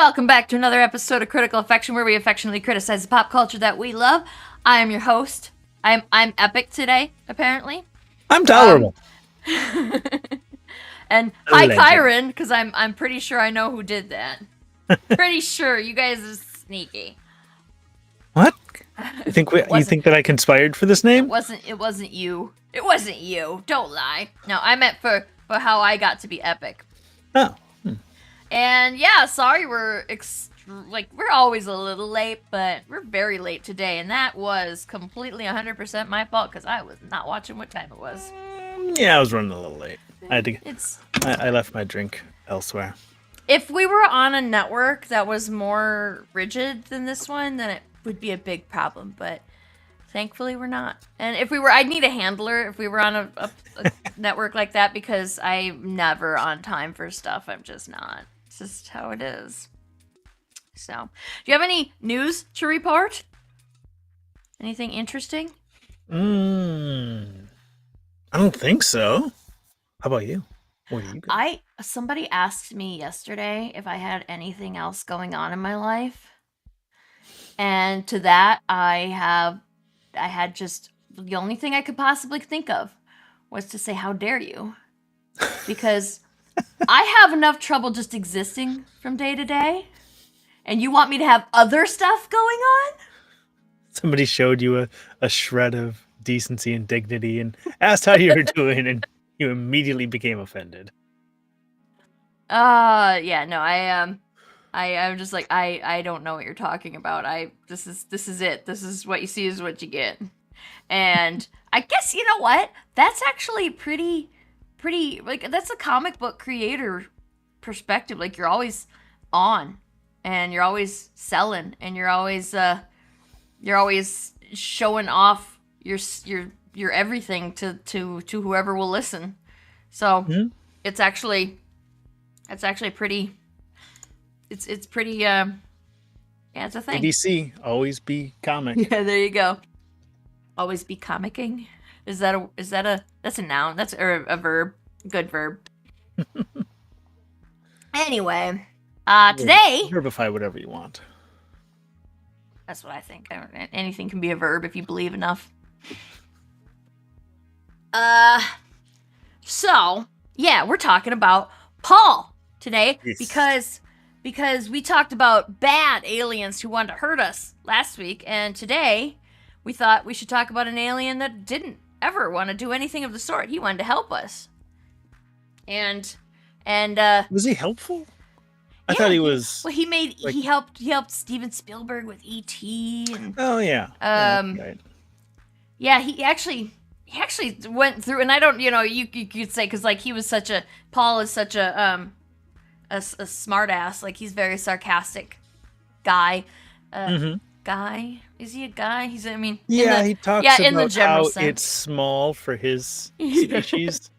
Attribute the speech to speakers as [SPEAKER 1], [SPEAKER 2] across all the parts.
[SPEAKER 1] Welcome back to another episode of Critical Affection, where we affectionately criticize the pop culture that we love. I am your host. I'm epic today, apparently.
[SPEAKER 2] I'm tolerable.
[SPEAKER 1] And hi, Kyron, because I'm pretty sure I know who did that. Pretty sure you guys are sneaky.
[SPEAKER 2] What? You think that I conspired for this name?
[SPEAKER 1] It wasn't you. It wasn't you. Don't lie. No, I meant for how I got to be epic.
[SPEAKER 2] Oh.
[SPEAKER 1] And yeah, sorry we're always a little late, but we're very late today, and that was completely 100% my fault because I was not watching what time it was.
[SPEAKER 2] Yeah, I was running a little late. I left my drink elsewhere.
[SPEAKER 1] If we were on a network that was more rigid than this one, then it would be a big problem, but thankfully we're not. And if we were, I'd need a handler if we were on a network like that, because I'm never on time for stuff. I'm just not. It's just how it is. So, do you have any news to report? Anything interesting?
[SPEAKER 2] I don't think so. How about you? What do you got?
[SPEAKER 1] Somebody asked me yesterday if I had anything else going on in my life. And to that, I had just the only thing I could possibly think of was to say, how dare you? Because I have enough trouble just existing from day to day. And you want me to have other stuff going on?
[SPEAKER 2] Somebody showed you a shred of decency and dignity and asked how you were doing, and you immediately became offended.
[SPEAKER 1] Yeah, no, I'm just like, I don't know what you're talking about. This is it. This is what you see is what you get. And I guess, you know what? That's actually pretty, like, that's a comic book creator perspective. Like, you're always on, and you're always selling, and you're always showing off your everything to whoever will listen. So it's actually pretty. It's pretty. Yeah, it's a thing.
[SPEAKER 2] ABC, always be comic.
[SPEAKER 1] Yeah, there you go. Always be comicking. Is that a that's a noun? That's a verb. Good verb. Anyway, today.
[SPEAKER 2] Verbify whatever you want.
[SPEAKER 1] That's what I think. Anything can be a verb if you believe enough. So yeah, we're talking about Paul today.
[SPEAKER 2] Yes.
[SPEAKER 1] Because we talked about bad aliens who wanted to hurt us last week, and today we thought we should talk about an alien that didn't ever want to do anything of the sort. He wanted to help us. And
[SPEAKER 2] was he helpful? I thought he was.
[SPEAKER 1] Well, he helped Steven Spielberg with E.T. and
[SPEAKER 2] oh yeah. Right.
[SPEAKER 1] Yeah, he actually went through, and I don't, you could say, because like Paul is such a smart ass, like he's very sarcastic guy. Guy, is he a guy? He talks about
[SPEAKER 2] in the general
[SPEAKER 1] how sense.
[SPEAKER 2] It's small for his species.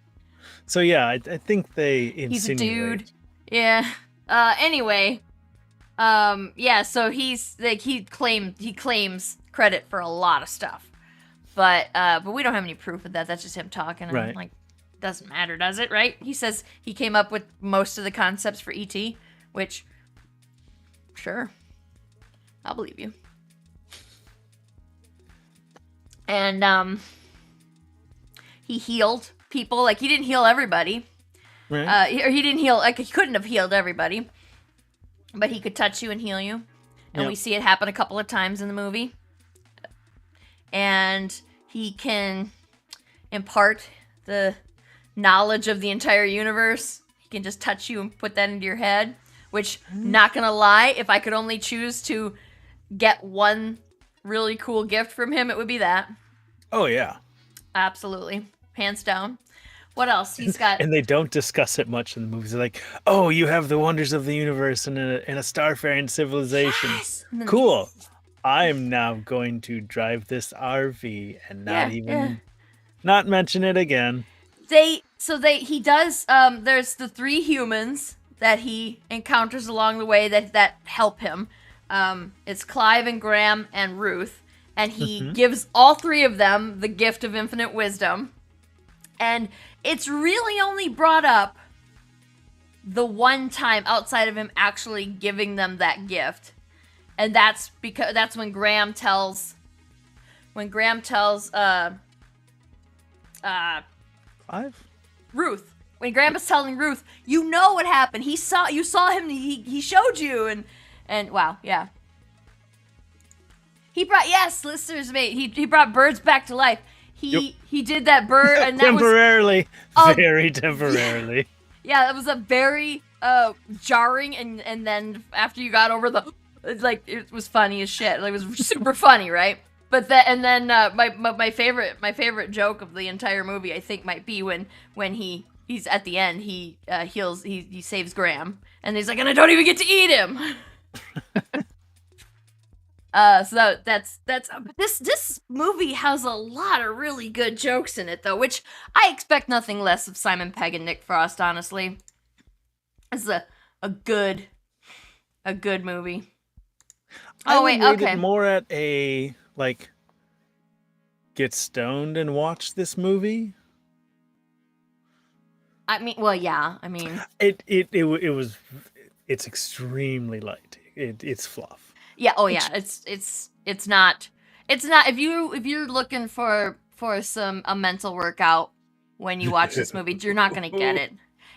[SPEAKER 2] So yeah, I think they insinuate.
[SPEAKER 1] He's a dude. Yeah. Anyway. Yeah. So he's like he claims credit for a lot of stuff, but we don't have any proof of that. That's just him talking. And
[SPEAKER 2] right.
[SPEAKER 1] Like, doesn't matter, does it? Right? He says he came up with most of the concepts for E.T., which, sure, I'll believe you. And he healed people. Like, he didn't heal everybody.
[SPEAKER 2] Right.
[SPEAKER 1] He didn't heal, like, he couldn't have healed everybody, but he could touch you and heal you. And we see it happen a couple of times in the movie. And he can impart the knowledge of the entire universe. He can just touch you and put that into your head, which, not gonna lie, if I could only choose to get one really cool gift from him, it would be that.
[SPEAKER 2] Oh yeah,
[SPEAKER 1] absolutely, hands down. What else he's got?
[SPEAKER 2] And they don't discuss it much in the movies. They're like, oh, you have the wonders of the universe and a starfaring civilization.
[SPEAKER 1] Yes!
[SPEAKER 2] Cool. I'm now going to drive this RV and not mention it again.
[SPEAKER 1] He does, there's the 3 humans that he encounters along the way that help him. It's Clive and Graham and Ruth, and he gives all 3 of them the gift of infinite wisdom. And it's really only brought up the one time outside of him actually giving them that gift. And that's when Graham tells
[SPEAKER 2] Five?
[SPEAKER 1] Ruth. When Graham is telling Ruth, you know what happened. You saw him, he showed you, and wow, yeah. He brought, yes, listeners, mate, he brought birds back to life. He did that bird, and that
[SPEAKER 2] temporarily, very temporarily.
[SPEAKER 1] Yeah, that was a very jarring, and then after you got over it was funny as shit. Like, it was super funny, right? But then my favorite joke of the entire movie, I think, might be when he's at the end, he saves Graham, and he's like, and I don't even get to eat him. So that's this movie has a lot of really good jokes in it, though, which I expect nothing less of Simon Pegg and Nick Frost. Honestly, it's a good movie. Okay.
[SPEAKER 2] More at a get stoned and watch this movie.
[SPEAKER 1] I mean, well, yeah. I mean,
[SPEAKER 2] it's extremely light. It's fluff.
[SPEAKER 1] Yeah. Oh, yeah. It's not. If you're looking for a mental workout when you watch this movie, you're not gonna get it.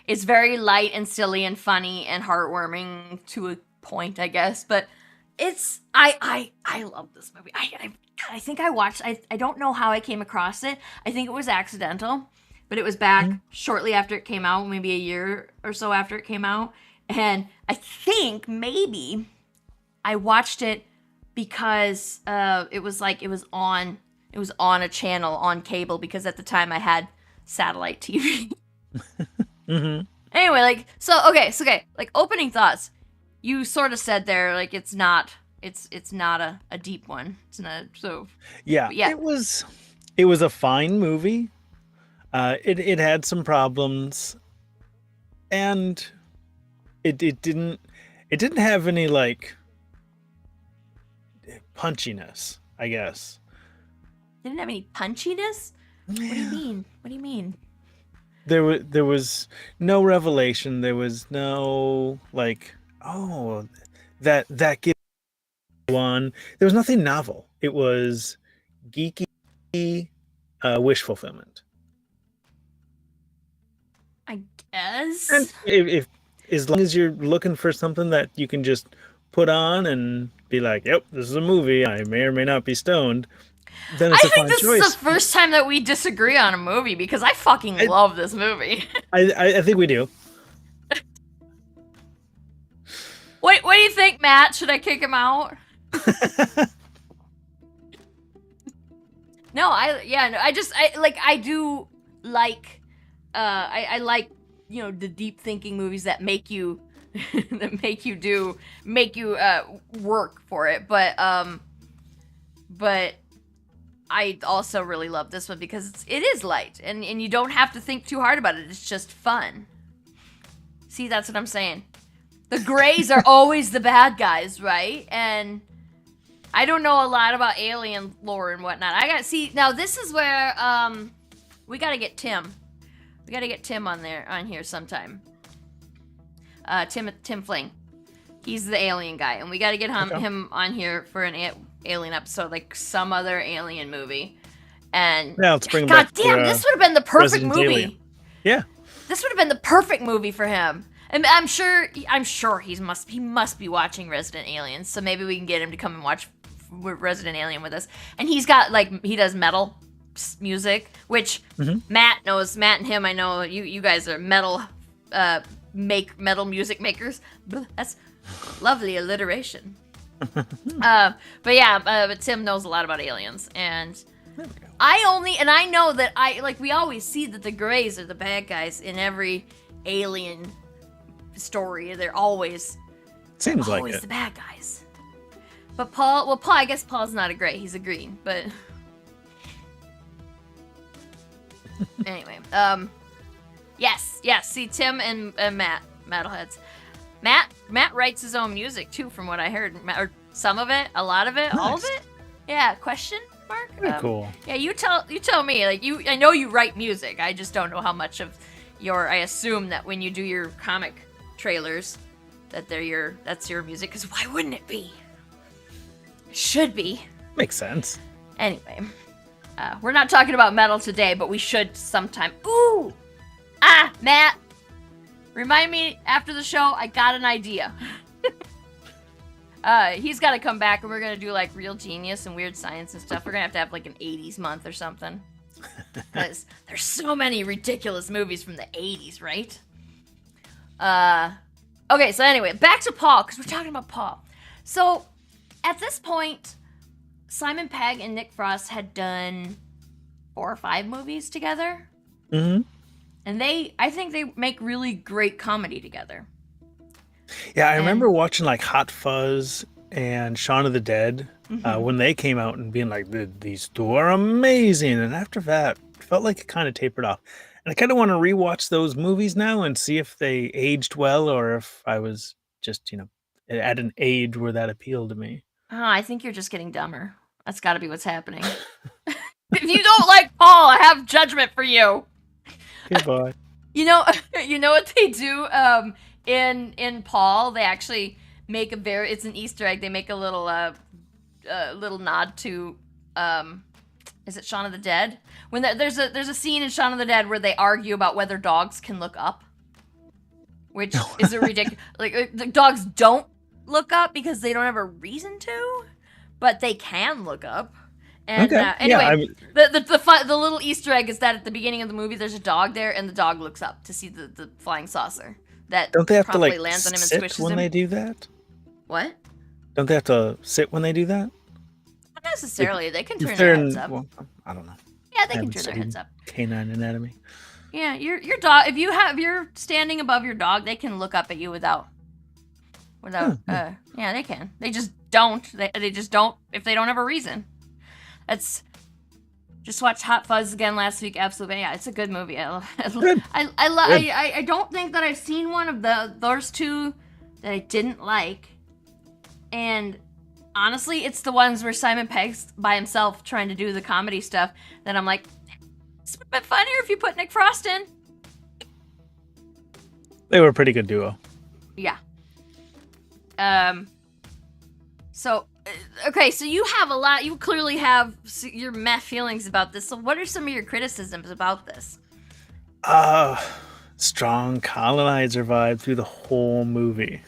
[SPEAKER 1] It's very light and silly and funny and heartwarming to a point, I guess. But I love this movie. I think I watched. I don't know how I came across it. I think it was accidental, but it was back shortly after it came out, maybe a year or so after it came out, and I think maybe I watched it because it was on a channel on cable, because at the time I had satellite TV.
[SPEAKER 2] Mm-hmm.
[SPEAKER 1] Anyway, okay, opening thoughts. You sort of said there, it's not a deep one. It's not, so
[SPEAKER 2] yeah. It was a fine movie. It had some problems, and it didn't have any punchiness, I guess.
[SPEAKER 1] Didn't have any punchiness?
[SPEAKER 2] Yeah.
[SPEAKER 1] What do you mean?
[SPEAKER 2] There was no revelation. There was no that gives one. There was nothing novel. It was geeky wish fulfillment.
[SPEAKER 1] I guess.
[SPEAKER 2] And if as long as you're looking for something that you can just put on and be like, "Yep, this is a movie. I may or may not be stoned," then it's a fine choice. I think
[SPEAKER 1] this is the first time that we disagree on a movie, because I fucking love this movie.
[SPEAKER 2] I think we do.
[SPEAKER 1] What do you think, Matt? Should I kick him out? No, I do like, I like, the deep thinking movies that make you work for it, but I also really love this one because it is light, and you don't have to think too hard about it. It's just fun. See, that's what I'm saying. The Greys are always the bad guys, right? And I don't know a lot about alien lore and whatnot. Now this is where we gotta get Tim. We gotta get Tim on here sometime. Tim Fling. He's the alien guy, and we gotta get him on here for an alien episode, like some other alien movie. And
[SPEAKER 2] yeah, let's bring him
[SPEAKER 1] God
[SPEAKER 2] back
[SPEAKER 1] damn, this would have been the perfect
[SPEAKER 2] Resident
[SPEAKER 1] movie.
[SPEAKER 2] Alien. Yeah,
[SPEAKER 1] this would have been the perfect movie for him. And I'm sure he must be watching Resident Alien, so maybe we can get him to come and watch Resident Alien with us. And he does metal music, which Matt knows. Matt and him, I know you guys are metal metal music makers. That's lovely alliteration. But Tim knows a lot about aliens, and I know that we always see that the Greys are the bad guys in every alien story. They're always the bad guys. But Paul, I guess Paul's not a Grey. He's a Green. But anyway, yes. See, Tim and Matt, Metalheads. Matt writes his own music too, from what I heard, or some of it, a lot of it,
[SPEAKER 2] nice.
[SPEAKER 1] All of it. Yeah? Question mark?
[SPEAKER 2] Very cool.
[SPEAKER 1] Yeah, you tell me. I know you write music. I just don't know how much of your. I assume that when you do your comic trailers that that's your music, because why wouldn't it be? It should be.
[SPEAKER 2] Makes sense.
[SPEAKER 1] Anyway, we're not talking about metal today, but we should sometime. Ooh! Matt! Remind me after the show, I got an idea. He's got to come back, and we're going to do, like, Real Genius and Weird Science and stuff. We're going to have, like, an 80s month or something. Because there's so many ridiculous movies from the 80s, right? Okay, so anyway, back to Paul, because we're talking about Paul. So, at this point, Simon Pegg and Nick Frost had done 4 or 5 movies together.
[SPEAKER 2] Mm-hmm.
[SPEAKER 1] And I think they make really great comedy together.
[SPEAKER 2] Yeah, I remember watching like Hot Fuzz and Shaun of the Dead when they came out and being like, these two are amazing. And after that, it felt like it kind of tapered off. And I kind of want to rewatch those movies now and see if they aged well or if I was just, at an age where that appealed to me.
[SPEAKER 1] Oh, I think you're just getting dumber. That's got to be what's happening. If you don't like Paul, I have judgment for you.
[SPEAKER 2] Goodbye.
[SPEAKER 1] You know what they do in Paul? They actually make it's an Easter egg. They make a little nod to is it Shaun of the Dead? When there's a scene in Shaun of the Dead where they argue about whether dogs can look up, which is a ridiculous. Like the dogs don't look up because they don't have a reason to, but they can look up. And anyway, the little Easter egg is that at the beginning of the movie, there's a dog there, and the dog looks up to see the flying saucer that
[SPEAKER 2] don't they have to
[SPEAKER 1] lands on him and
[SPEAKER 2] sit
[SPEAKER 1] squishes
[SPEAKER 2] when
[SPEAKER 1] him.
[SPEAKER 2] they do that?
[SPEAKER 1] What?
[SPEAKER 2] Don't they have to sit when they do that?
[SPEAKER 1] Not necessarily. They can turn their heads up.
[SPEAKER 2] Well, I don't know.
[SPEAKER 1] Yeah, they can turn their heads up.
[SPEAKER 2] Canine Anatomy.
[SPEAKER 1] Yeah, your dog. If you're standing above your dog, they can look up at you without. Yeah, they can. They just don't. They just don't if they don't have a reason. That's just watched Hot Fuzz again last week. Absolutely, yeah, it's a good movie. I don't think that I've seen one of those two that I didn't like. And honestly, it's the ones where Simon Pegg's by himself trying to do the comedy stuff that I'm like, it's a bit funnier if you put Nick Frost in.
[SPEAKER 2] They were a pretty good duo.
[SPEAKER 1] Yeah. So, okay, so you have you clearly have your meh feelings about this. So what are some of your criticisms about this?
[SPEAKER 2] Strong colonizer vibe through the whole movie.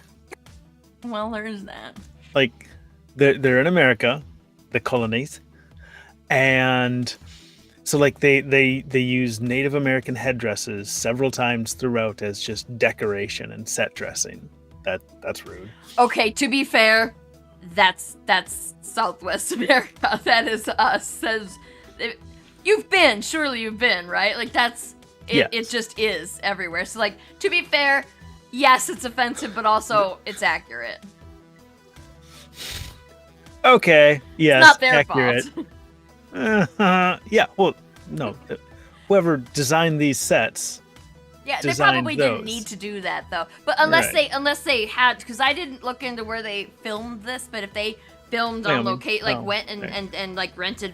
[SPEAKER 1] Well, there is that.
[SPEAKER 2] Like, they're in America, the colonies, and so like they use Native American headdresses several times throughout as just decoration and set dressing. That's rude.
[SPEAKER 1] Okay, to be fair, that's Southwest America. That is us. Surely you've been, right? Like that's it.
[SPEAKER 2] Yes.
[SPEAKER 1] It just is everywhere. So like, to be fair, yes, it's offensive, but also it's accurate.
[SPEAKER 2] Okay. Yes.
[SPEAKER 1] It's not their
[SPEAKER 2] accurate.
[SPEAKER 1] fault.
[SPEAKER 2] Yeah. Well, no. Whoever designed these sets.
[SPEAKER 1] Yeah, they probably didn't need to do that though. But unless they had, because I didn't look into where they filmed this, but if they filmed on locate, like went and like rented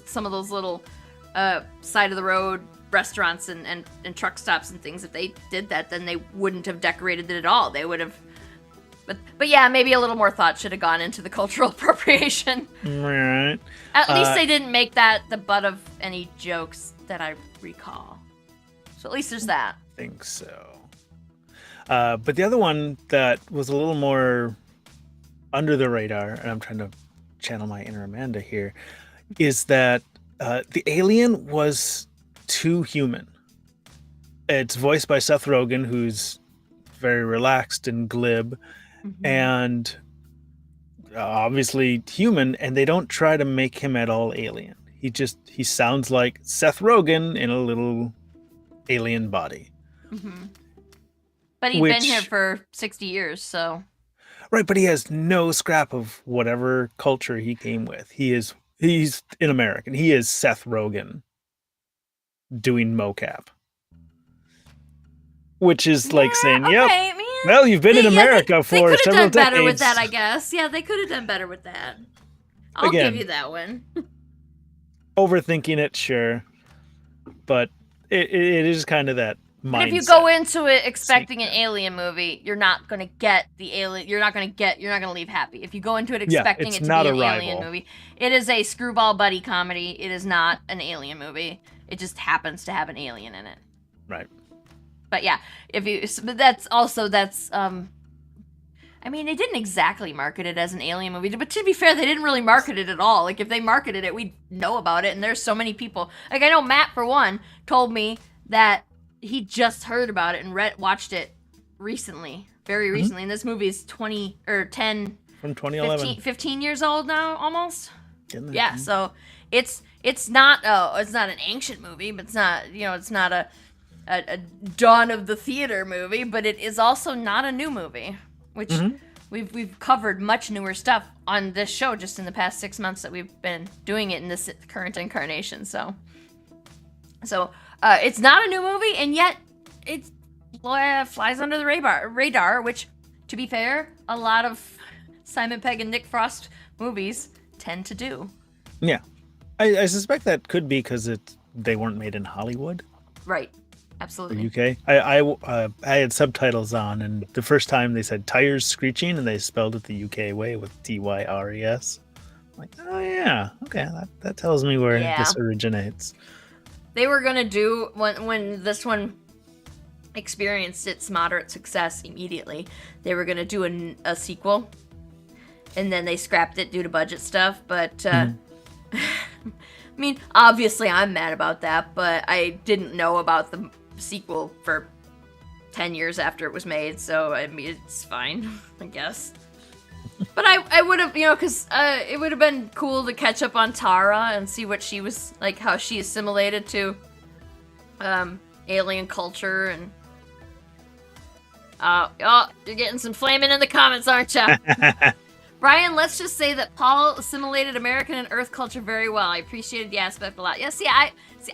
[SPEAKER 1] some of those little side of the road restaurants and truck stops and things, if they did that, then they wouldn't have decorated it at all. They would have. But yeah, maybe a little more thought should have gone into the cultural appropriation.
[SPEAKER 2] Right.
[SPEAKER 1] At least they didn't make that the butt of any jokes that I recall. So at least there's that.
[SPEAKER 2] I think so. But the other one that was a little more under the radar, and I'm trying to channel my inner Amanda here, is that the alien was too human. It's voiced by Seth Rogen, who's very relaxed and glib, and obviously human, and they don't try to make him at all alien. He sounds like Seth Rogen in a little alien body.
[SPEAKER 1] But he's been here for 60 years, so
[SPEAKER 2] right, but he has no scrap of whatever culture he came with. He's an American. He is Seth Rogen doing mocap, which is like saying,
[SPEAKER 1] okay,
[SPEAKER 2] yep,
[SPEAKER 1] man.
[SPEAKER 2] well, you've been in America for several decades.
[SPEAKER 1] They could have done better with that, I guess. Yeah, they could have done better with that. I'll give you that one.
[SPEAKER 2] Overthinking it, sure, but it is kind of that
[SPEAKER 1] But if you go into it expecting an alien movie, you're not gonna get the alien. You're not gonna leave happy. If you go into it expecting it to be an alien movie, it is a screwball buddy comedy. It is not an alien movie. It just happens to have an alien in it.
[SPEAKER 2] Right.
[SPEAKER 1] But yeah, but I mean, they didn't exactly market it as an alien movie, but to be fair, they didn't really market it at all. Like, if they marketed it, we'd know about it, and there's so many people. Like, I know Matt, for one, told me that he just heard about it and watched it recently, very recently, and this movie is 10...
[SPEAKER 2] From 2011.
[SPEAKER 1] 15 years old now, almost? Yeah, so it's not an ancient movie, but it's not, it's not a dawn of the theater movie, but it is also not a new movie. Which we've covered much newer stuff on this show just in the past 6 months that we've been doing it in this current incarnation. So it's not a new movie, and yet it flies under the radar. Which, to be fair, a lot of Simon Pegg and Nick Frost movies tend to do.
[SPEAKER 2] Yeah, I suspect that could be because they weren't made in Hollywood.
[SPEAKER 1] Right. Absolutely.
[SPEAKER 2] UK. I had subtitles on, and the first time they said tires screeching, and they spelled it the UK way with Tyres. Like, oh yeah, okay, that tells me where this originates.
[SPEAKER 1] They were gonna do when this one experienced its moderate success immediately. They were gonna do a sequel, and then they scrapped it due to budget stuff. But I mean, obviously, I'm mad about that. But I didn't know about the sequel for 10 years after it was made, so I mean, it's fine, I guess. But I would have, because it would have been cool to catch up on Tara and see what she was like, how she assimilated to alien culture. And you're getting some flaming in the comments, aren't you? Brian, let's just say that Paul assimilated American and Earth culture very well. I appreciated the aspect a lot. Yeah,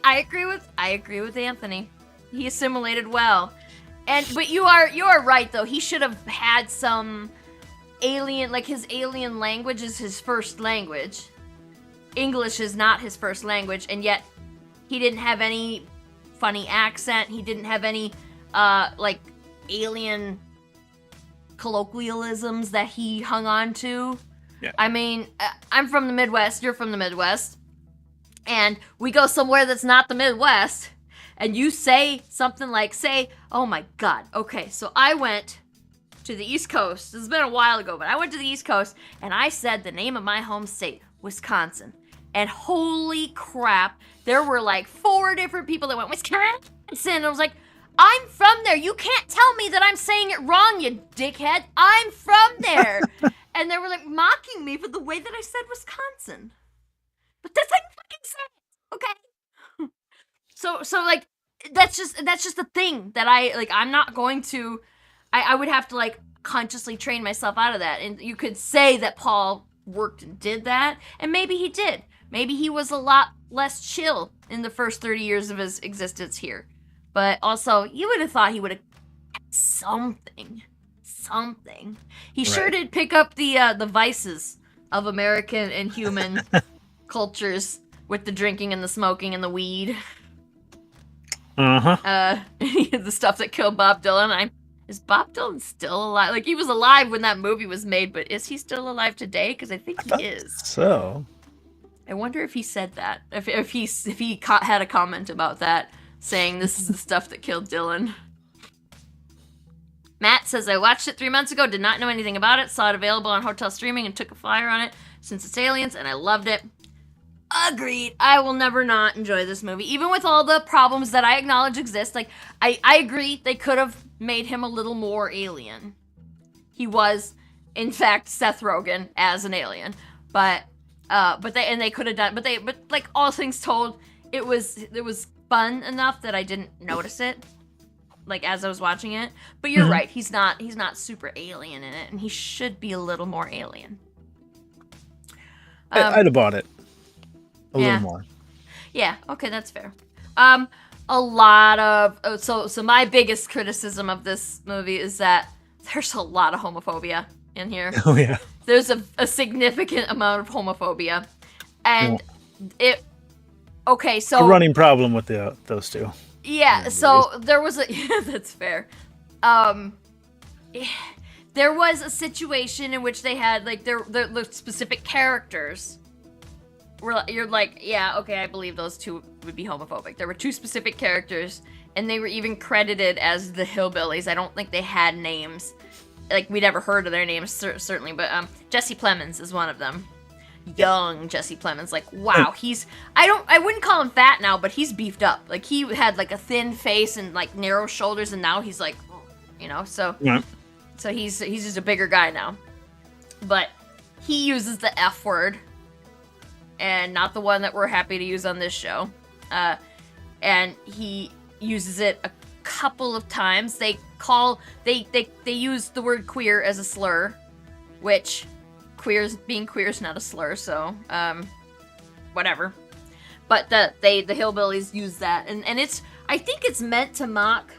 [SPEAKER 1] I agree with Anthony. He assimilated well. But you are right though. He should have had some alien, like his alien language is his first language. English is not his first language, and yet he didn't have any funny accent. He didn't have any like alien colloquialisms that he hung on to.
[SPEAKER 2] Yeah.
[SPEAKER 1] I mean, I'm from the Midwest, you're from the Midwest, and we go somewhere that's not the Midwest, and you say something like, oh my god, okay, so I went to the East Coast, this has been a while ago, but I went to the East Coast, and I said the name of my home state, Wisconsin, and holy crap, there were like 4 different people that went, Wisconsin, and I was like, I'm from there. You can't tell me that I'm saying it wrong, you dickhead. I'm from there. And they were like mocking me for the way that I said Wisconsin. But that's like fucking sad. Okay. So like that's just the thing that I'm not going to I would have to like consciously train myself out of that. And you could say that Paul worked and did that, and maybe he did. Maybe he was a lot less chill in the first 30 years of his existence here. But also, you would have thought he would have something. He sure did pick up the vices of American and human cultures with the drinking and the smoking and the weed. The stuff that killed Bob Dylan. Is Bob Dylan still alive? Like, he was alive when that movie was made, but is he still alive today? Because I think he is.
[SPEAKER 2] So,
[SPEAKER 1] I wonder if he said that. If he had a comment about that, saying this is the stuff that killed Dylan. Matt says, I watched it 3 months ago, did not know anything about it, saw it available on hotel streaming and took a flyer on it since it's aliens, and I loved it. Agreed. I will never not enjoy this movie, even with all the problems that I acknowledge exist. Like, I agree they could have made him a little more alien. He was, in fact, Seth Rogen as an alien. But they could have done, but like all things told, it was fun enough that I didn't notice it, like as I was watching it. But you're right, he's not super alien in it, and he should be a little more alien.
[SPEAKER 2] I'd have bought it a little more.
[SPEAKER 1] Yeah, okay, that's fair. A lot of so my biggest criticism of this movie is that there's a lot of homophobia in here.
[SPEAKER 2] Oh yeah,
[SPEAKER 1] there's a significant amount of homophobia, and it. Okay, so
[SPEAKER 2] a running problem with those two.
[SPEAKER 1] Yeah, so there was a yeah, that's fair. There was a situation in which they had like the specific characters were you're like, yeah, okay, I believe those two would be homophobic. There were two specific characters, and they were even credited as the hillbillies. I don't think they had names. Like, we'd never heard of their names, certainly, but Jesse Plemons is one of them. Young Jesse Plemons, like, wow, I wouldn't call him fat now, but he's beefed up. Like, he had like a thin face and like narrow shoulders, and now he's like, so
[SPEAKER 2] Yeah.
[SPEAKER 1] so he's just a bigger guy now. But he uses the F word, and not the one that we're happy to use on this show. And he uses it a couple of times. They use the word queer as a slur, which being queer is not a slur, so whatever. But the hillbillies use that, and I think it's meant to mock,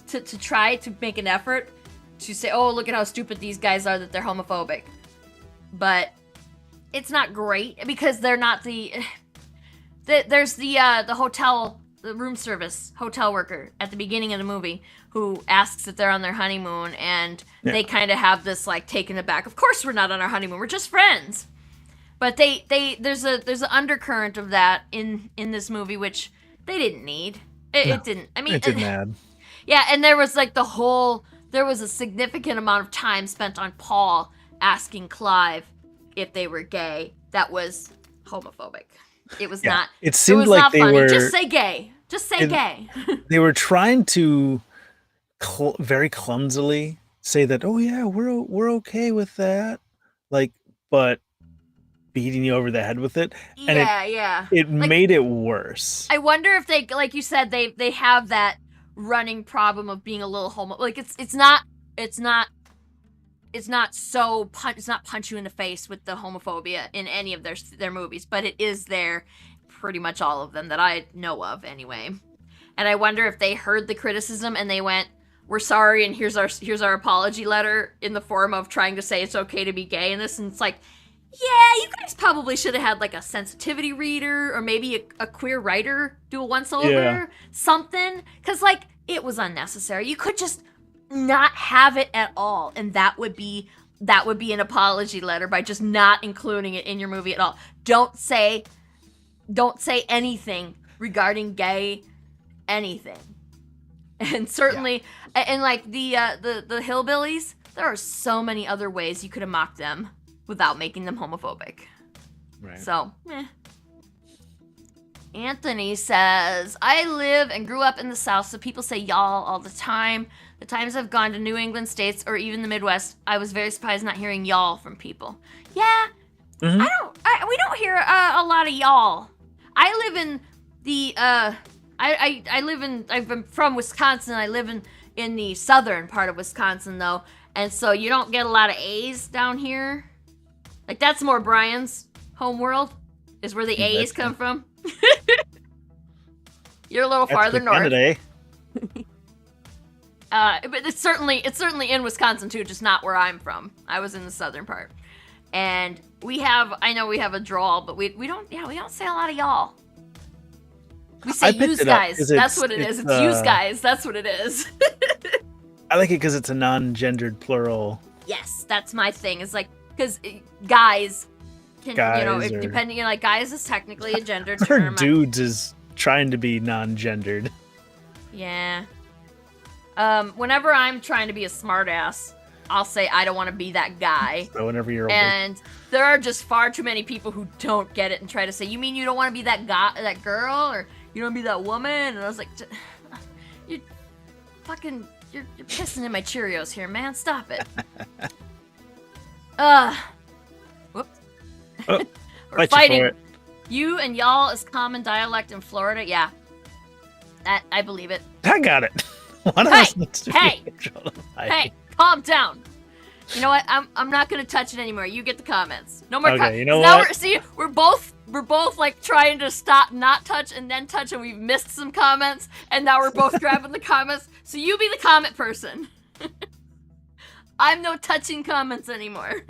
[SPEAKER 1] to try to make an effort to say, oh, look at how stupid these guys are, that they're homophobic. But it's not great because they're not there's the room service hotel worker at the beginning of the movie who asks if they're on their honeymoon, and they kind of have this like taken aback. Of course we're not on our honeymoon. We're just friends. But there's an undercurrent of that in this movie, which they didn't need. It didn't. I mean,
[SPEAKER 2] it didn't add.
[SPEAKER 1] Yeah, and there was like there was a significant amount of time spent on Paul asking Clive if they were gay. That was homophobic. It was not.
[SPEAKER 2] It seemed
[SPEAKER 1] was
[SPEAKER 2] like
[SPEAKER 1] not
[SPEAKER 2] they
[SPEAKER 1] funny.
[SPEAKER 2] were.
[SPEAKER 1] Just say gay. Just say gay.
[SPEAKER 2] They were trying to very clumsily say that, oh yeah, we're okay with that, like, but beating you over the head with it, and it like, made it worse.
[SPEAKER 1] I wonder if they, like you said, they have that running problem of being a little homo. Like it's not punch you in the face with the homophobia in any of their movies, but it is there, pretty much all of them that I know of anyway. And I wonder if they heard the criticism and they went, we're sorry, and here's our apology letter in the form of trying to say it's okay to be gay in this. And it's like, yeah, you guys probably should have had like a sensitivity reader or maybe a queer writer do a once over, something, because like it was unnecessary. You could just not have it at all, and that would be an apology letter by just not including it in your movie at all. Don't say anything regarding gay anything. And certainly and like the hillbillies, there are so many other ways you could have mocked them without making them homophobic.
[SPEAKER 2] Right.
[SPEAKER 1] So, Anthony says, I live and grew up in the South, so people say y'all all the time. The times I've gone to New England states or even the Midwest, I was very surprised not hearing y'all from people. Yeah, we don't hear a lot of y'all. I live in the, I'm from Wisconsin. I live in the southern part of Wisconsin, though, and so you don't get a lot of A's down here. Like, that's more Brian's home world, is where the A's come from. You're a little farther north.
[SPEAKER 2] Canada,
[SPEAKER 1] but it's certainly in Wisconsin too, just not where I'm from. I was in the southern part, and I know we have a drawl, but we don't say a lot of y'all. We say use guys. That's what it is. It's use guys. That's what it is.
[SPEAKER 2] I like it because it's a non-gendered plural.
[SPEAKER 1] Yes, that's my thing. It's like, because guys can, depending, like guys is technically a gendered term.
[SPEAKER 2] Dudes is trying to be non-gendered.
[SPEAKER 1] Yeah. Whenever I'm trying to be a smartass, I'll say I don't want to be that guy.
[SPEAKER 2] So whenever you're older.
[SPEAKER 1] And there are just far too many people who don't get it and try to say, you mean you don't want to be that guy, that girl, or you don't want to be that woman? And I was like, you're pissing in my Cheerios here, man. Stop it. Whoops.
[SPEAKER 2] Oh,
[SPEAKER 1] We're fighting. You and y'all is common dialect in Florida. Yeah. That, I believe it.
[SPEAKER 2] I got it.
[SPEAKER 1] Hey, calm down. You know what? I'm not gonna touch it anymore. You get the comments. No more.
[SPEAKER 2] Okay, you know what?
[SPEAKER 1] We're both like trying to stop, not touch, and then touch, and we've missed some comments, and now we're both grabbing the comments. So you be the comment person. I'm no touching comments anymore.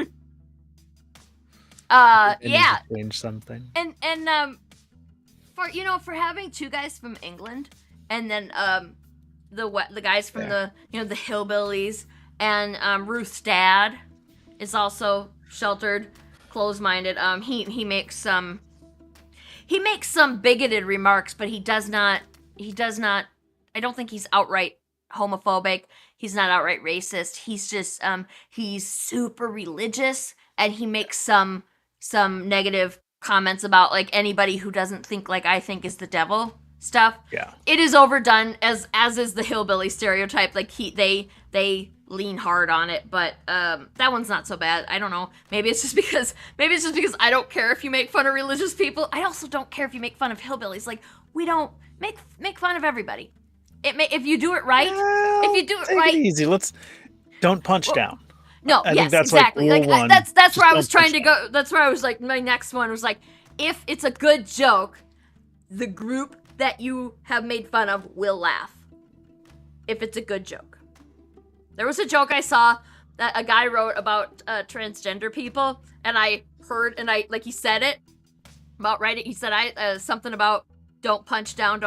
[SPEAKER 1] Yeah.
[SPEAKER 2] Change something.
[SPEAKER 1] And for having two guys from England, and then the guys from the the hillbillies, and Ruth's dad is also sheltered, closed-minded. He makes some bigoted remarks, but he does not. I don't think he's outright homophobic. He's not outright racist. He's just he's super religious, and he makes some negative comments about like anybody who doesn't think like I think is the devil stuff.
[SPEAKER 2] Yeah.
[SPEAKER 1] It is overdone as is the hillbilly stereotype. Like they lean hard on it, but that one's not so bad. I don't know. Maybe it's just because I don't care if you make fun of religious people. I also don't care if you make fun of hillbillies. Like we don't make fun of everybody. If you do it right,
[SPEAKER 2] take it easy. Don't punch down.
[SPEAKER 1] No,
[SPEAKER 2] I
[SPEAKER 1] yes,
[SPEAKER 2] think that's
[SPEAKER 1] exactly.
[SPEAKER 2] Like,
[SPEAKER 1] like that's where I was trying to go. That's where I was like, my next one was like, if it's a good joke, the group that you have made fun of will laugh. If it's a good joke. There was a joke I saw that a guy wrote about transgender people, and I heard, and he said it about right. He said something about don't punch down,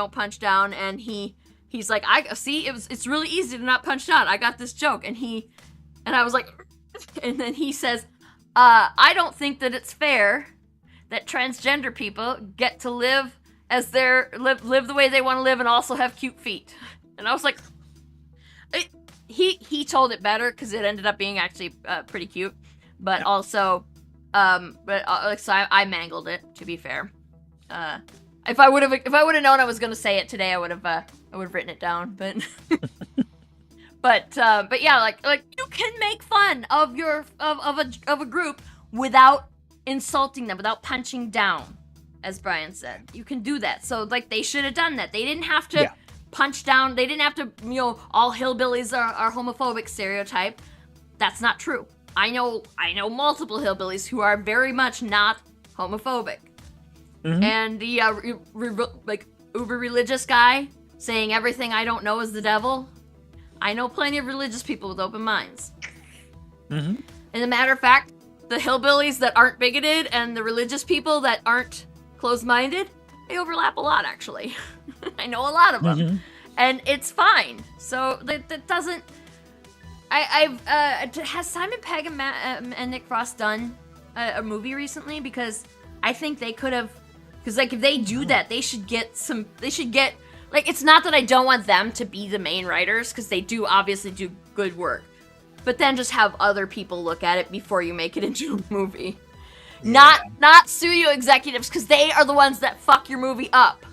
[SPEAKER 1] and he's like, I see, it's really easy to not punch down. I got this joke, and I was like, and then he says, I don't think that it's fair that transgender people get to live as live the way they want to live and also have cute feet. And I was like, he told it better because it ended up being actually pretty cute, but also, so I mangled it, to be fair. If I would have known I was gonna say it today, I would have written it down, but. But yeah, like you can make fun of a group without insulting them, without punching down, as Brian said. You can do that. So like they should have done that. They didn't have to punch down. They didn't have to, all hillbillies are homophobic stereotype. That's not true. I know multiple hillbillies who are very much not homophobic. Mm-hmm. And the uber religious guy saying everything I don't know is the devil. I know plenty of religious people with open minds. Mm-hmm. And a matter of fact, the hillbillies that aren't bigoted and the religious people that aren't closed-minded, they overlap a lot, actually. I know a lot of them. Mm-hmm. And it's fine. So that doesn't... has Simon Pegg and Nick Frost done a movie recently? Because I think they could have... Because, like, if they do that, they should get... Like, it's not that I don't want them to be the main writers, because they do obviously do good work. But then just have other people look at it before you make it into a movie. Yeah. Not studio executives, because they are the ones that fuck your movie up.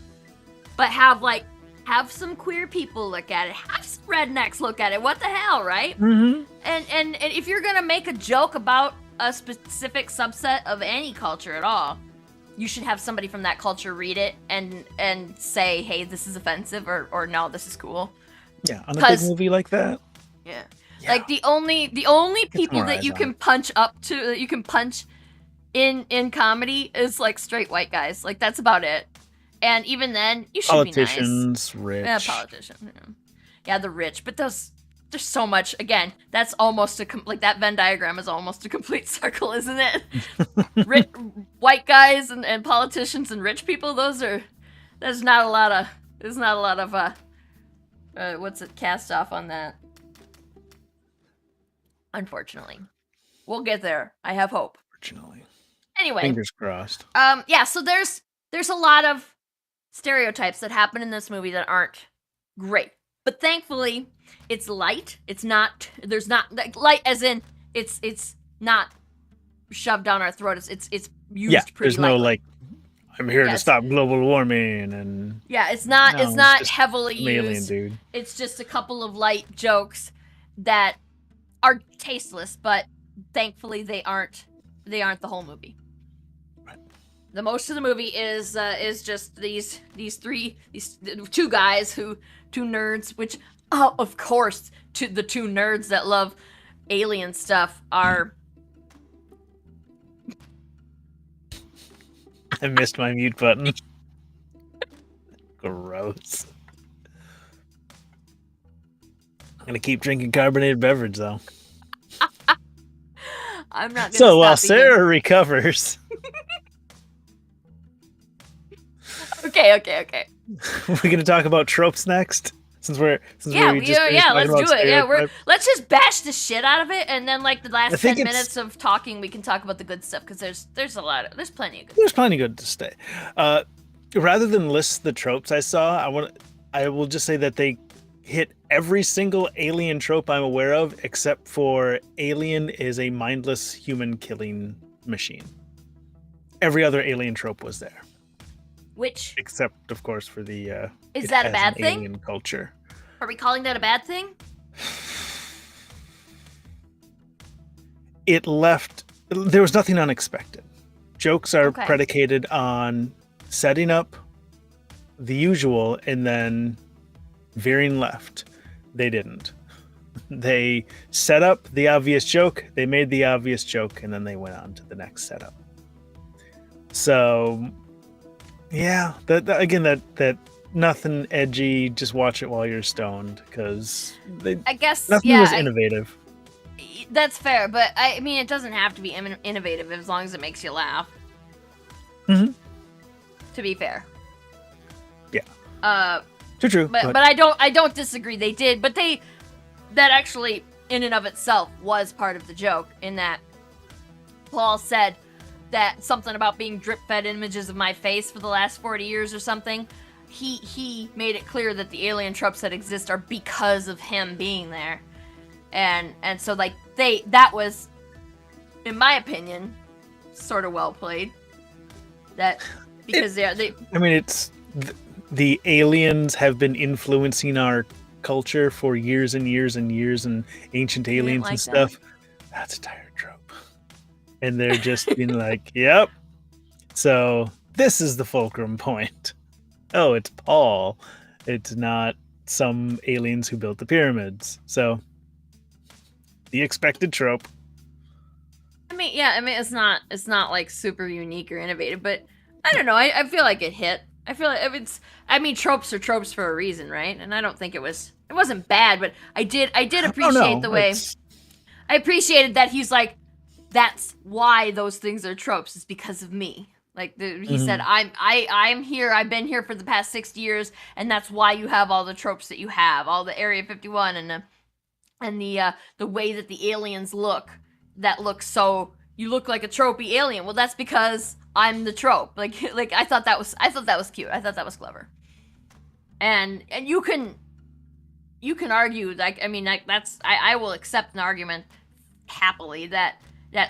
[SPEAKER 1] But have some queer people look at it. Have some rednecks look at it. What the hell, right? Mm-hmm. And if you're going to make a joke about a specific subset of any culture at all, you should have somebody from that culture read it and say, hey, this is offensive, or no, this is cool.
[SPEAKER 2] Yeah, on a big movie like that.
[SPEAKER 1] Yeah. Like the only people that you can punch up to, that you can punch in comedy is like straight white guys. Like that's about it. And even then, you should be nice.
[SPEAKER 2] Politicians, rich.
[SPEAKER 1] Yeah, politicians. Yeah, the rich. But there's so much. Again, that's almost that Venn diagram is almost a complete circle, isn't it? White guys and politicians and rich people. There's not a lot of what's it cast off on that. Unfortunately, we'll get there. I have hope.
[SPEAKER 2] Fortunately.
[SPEAKER 1] Anyway,
[SPEAKER 2] fingers crossed.
[SPEAKER 1] Yeah. So there's a lot of stereotypes that happen in this movie that aren't great. But thankfully, it's light. It's not. There's not light, as in it's not shoved down our throat. It's used pretty.
[SPEAKER 2] There's no like, I'm here to stop global warming and.
[SPEAKER 1] Yeah, it's not. No, it's not heavily
[SPEAKER 2] used.
[SPEAKER 1] Dude. It's just a couple of light jokes that are tasteless, but thankfully they aren't the whole movie. Right. The most of the movie is just these two guys two nerds, which, of course, the two nerds that love alien stuff are...
[SPEAKER 2] I missed my mute button. Gross. I'm gonna keep drinking carbonated beverage, though.
[SPEAKER 1] I'm not gonna
[SPEAKER 2] So while Sarah recovers...
[SPEAKER 1] Okay.
[SPEAKER 2] We're gonna talk about tropes next, since we
[SPEAKER 1] Yeah,
[SPEAKER 2] just finished talking
[SPEAKER 1] let's
[SPEAKER 2] about
[SPEAKER 1] do it. Yeah,
[SPEAKER 2] stereotypes.
[SPEAKER 1] let's just bash the shit out of it, and then like the
[SPEAKER 2] I
[SPEAKER 1] last
[SPEAKER 2] think
[SPEAKER 1] 10
[SPEAKER 2] it's
[SPEAKER 1] minutes of talking, we can talk about the good stuff because there's plenty of good.
[SPEAKER 2] there's plenty good to stay. Rather than list the tropes I saw, I will just say that they hit every single alien trope I'm aware of, except for alien is a mindless human killing machine. Every other alien trope was there,
[SPEAKER 1] Which
[SPEAKER 2] except of course for the
[SPEAKER 1] is
[SPEAKER 2] it
[SPEAKER 1] that a
[SPEAKER 2] has
[SPEAKER 1] bad
[SPEAKER 2] an
[SPEAKER 1] thing?
[SPEAKER 2] alien culture.
[SPEAKER 1] Are we calling that a bad thing?
[SPEAKER 2] It left. There was nothing unexpected. Jokes are
[SPEAKER 1] Okay.
[SPEAKER 2] predicated on setting up the usual and then veering left. They didn't. They set up the obvious joke, they made the obvious joke, and then they went on to the next setup. So, yeah, that nothing edgy. Just watch it while you're stoned, because
[SPEAKER 1] I guess
[SPEAKER 2] nothing was innovative.
[SPEAKER 1] That's fair, but I mean, it doesn't have to be innovative as long as it makes you laugh.
[SPEAKER 2] Mhm.
[SPEAKER 1] To be fair.
[SPEAKER 2] Yeah. True.
[SPEAKER 1] But I don't disagree. They did, but that actually in and of itself was part of the joke, in that Paul said that something about being drip fed images of my face for the last 40 years or something. He made it clear that the alien tropes that exist are because of him being there. And so like that was, in my opinion, sort of well played. That because they
[SPEAKER 2] I mean, it's the aliens have been influencing our culture for years and years and years, and ancient
[SPEAKER 1] didn't
[SPEAKER 2] aliens
[SPEAKER 1] like
[SPEAKER 2] and
[SPEAKER 1] that.
[SPEAKER 2] stuff. That's a tired trope. And they're just being like, yep. So this is the fulcrum point. Oh, it's Paul. It's not some aliens who built the pyramids. So the expected trope.
[SPEAKER 1] I mean, it's not like super unique or innovative, but I don't know. I feel like it hit. I feel like tropes are tropes for a reason, right? And I don't think it wasn't bad, but I did appreciate the way. I appreciated that he's like, that's why those things are tropes, is because of me. Like he said, I'm here. I've been here for the past 60 years, and that's why you have all the tropes that you have, all the Area 51 and the way that the aliens look. That looks so, you look like a tropey alien. Well, that's because I'm the trope. Like I thought that was cute. I thought that was clever. And you can argue, like, I mean, like, I will accept an argument happily that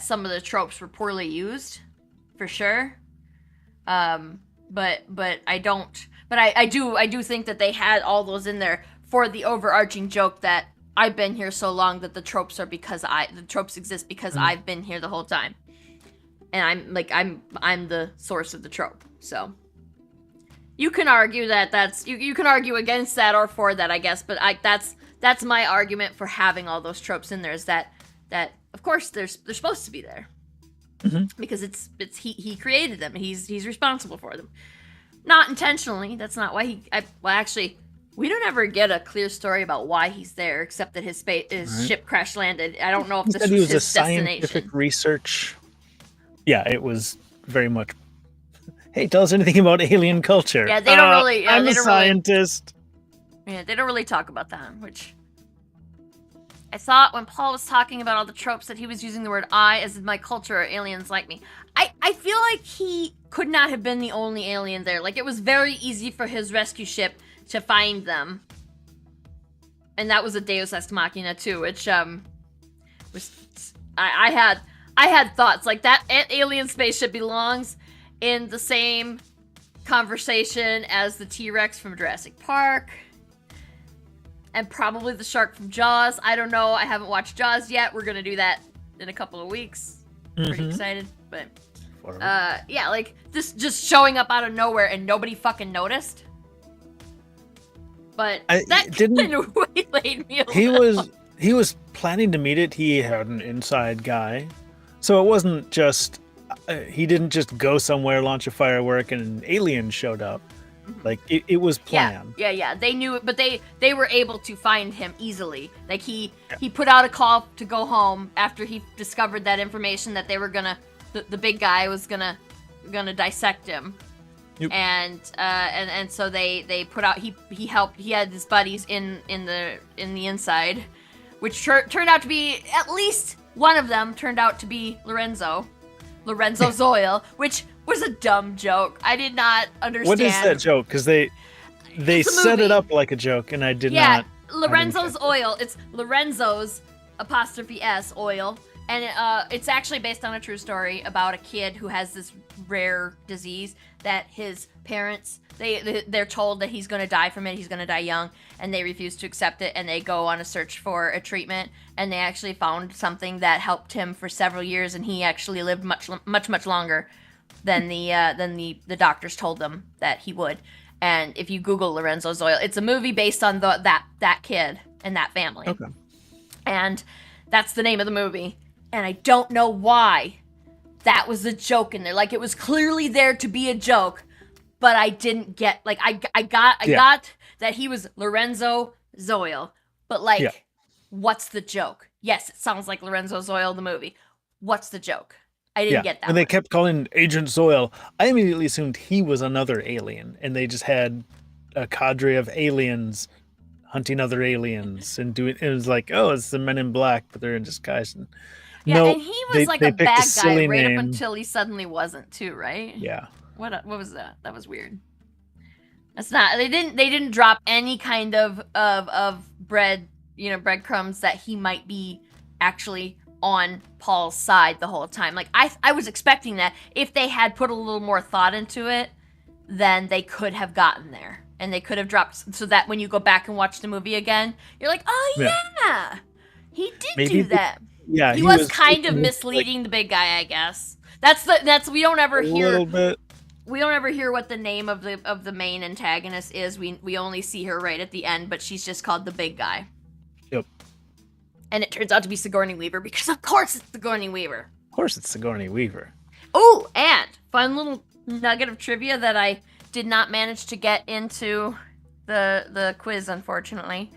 [SPEAKER 1] some of the tropes were poorly used, for sure. But I don't. But I do think that they had all those in there for the overarching joke that I've been here so long that the tropes exist because I've been here the whole time, and I'm the source of the trope. So you can argue that you can argue against that or for that, I guess. But that's my argument for having all those tropes in there, is that of course they're supposed to be there. Because he created them. He's responsible for them, not intentionally. That's not why actually, we don't ever get a clear story about why he's there, except that his ship crash landed. I don't know if this was his
[SPEAKER 2] scientific
[SPEAKER 1] destination.
[SPEAKER 2] Research. Yeah, it was very much. Hey, tell us anything about alien culture.
[SPEAKER 1] Yeah, they don't really. Yeah,
[SPEAKER 2] I'm
[SPEAKER 1] they
[SPEAKER 2] a
[SPEAKER 1] don't
[SPEAKER 2] scientist.
[SPEAKER 1] Yeah, they don't really talk about that, which I thought when Paul was talking about all the tropes that he was using the word I as in my culture or aliens like me. I feel like he could not have been the only alien there. Like, it was very easy for his rescue ship to find them. And that was a Deus Ex Machina too, which was I had thoughts like that alien spaceship belongs in the same conversation as the T-Rex from Jurassic Park. And probably the shark from Jaws. I don't know. I haven't watched Jaws yet. We're gonna do that in a couple of weeks. Pretty excited, but yeah, like just showing up out of nowhere and nobody fucking noticed. But that kind of waylaid me a little.
[SPEAKER 2] He was planning to meet it. He had an inside guy, so it wasn't just he didn't just go somewhere, launch a firework, and an alien showed up. Like, it was planned.
[SPEAKER 1] Yeah. They knew it, but they were able to find him easily. Like, he put out a call to go home after he discovered that information that they were gonna, the big guy was gonna dissect him.
[SPEAKER 2] Yep.
[SPEAKER 1] And so they put out he had his buddies in the inside, which turned out to be, at least one of them turned out to be Lorenzo Zoil, which was a dumb joke. I did not understand.
[SPEAKER 2] What is that joke? Because they set it up like a joke, and I did not.
[SPEAKER 1] Yeah, Lorenzo's Oil. It's Lorenzo's *S oil, and it's actually based on a true story about a kid who has this rare disease that his parents they're told that he's going to die from it. He's going to die young, and they refuse to accept it, and they go on a search for a treatment, and they actually found something that helped him for several years, and he actually lived much longer than the doctors told them that he would. And if you Google Lorenzo's Oil, it's a movie based on that kid and that family.
[SPEAKER 2] Okay.
[SPEAKER 1] And that's the name of the movie. And I don't know why that was a joke in there. Like, it was clearly there to be a joke, but I didn't get, like, I got that he was Lorenzo Zoil, but like, what's the joke? Yes, it sounds like Lorenzo Zoil, the movie. What's the joke? I didn't get that.
[SPEAKER 2] When they kept calling Agent Zoil, I immediately assumed he was another alien, and they just had a cadre of aliens hunting other aliens and doing. It was like, oh, it's the Men in Black, but they're in disguise. And
[SPEAKER 1] and he was like a bad guy right
[SPEAKER 2] name.
[SPEAKER 1] up until he suddenly wasn't too, right?
[SPEAKER 2] Yeah.
[SPEAKER 1] What was that? That was weird. That's not. They didn't drop any kind of breadcrumbs that he might be actually on Paul's side the whole time. Like, I was expecting that if they had put a little more thought into it, then they could have gotten there, and they could have dropped, so that when you go back and watch the movie again, you're like, oh yeah, he did do that.
[SPEAKER 2] Yeah,
[SPEAKER 1] he was kind of misleading the big guy, I guess. That's we don't ever hear. A little bit. We don't ever hear what the name of the main antagonist is. We only see her right at the end, but she's just called the big guy.
[SPEAKER 2] Yep.
[SPEAKER 1] And it turns out to be Sigourney Weaver, because of course it's Sigourney Weaver.
[SPEAKER 2] Of course it's Sigourney Weaver.
[SPEAKER 1] Oh, and fun little nugget of trivia that I did not manage to get into the quiz, unfortunately.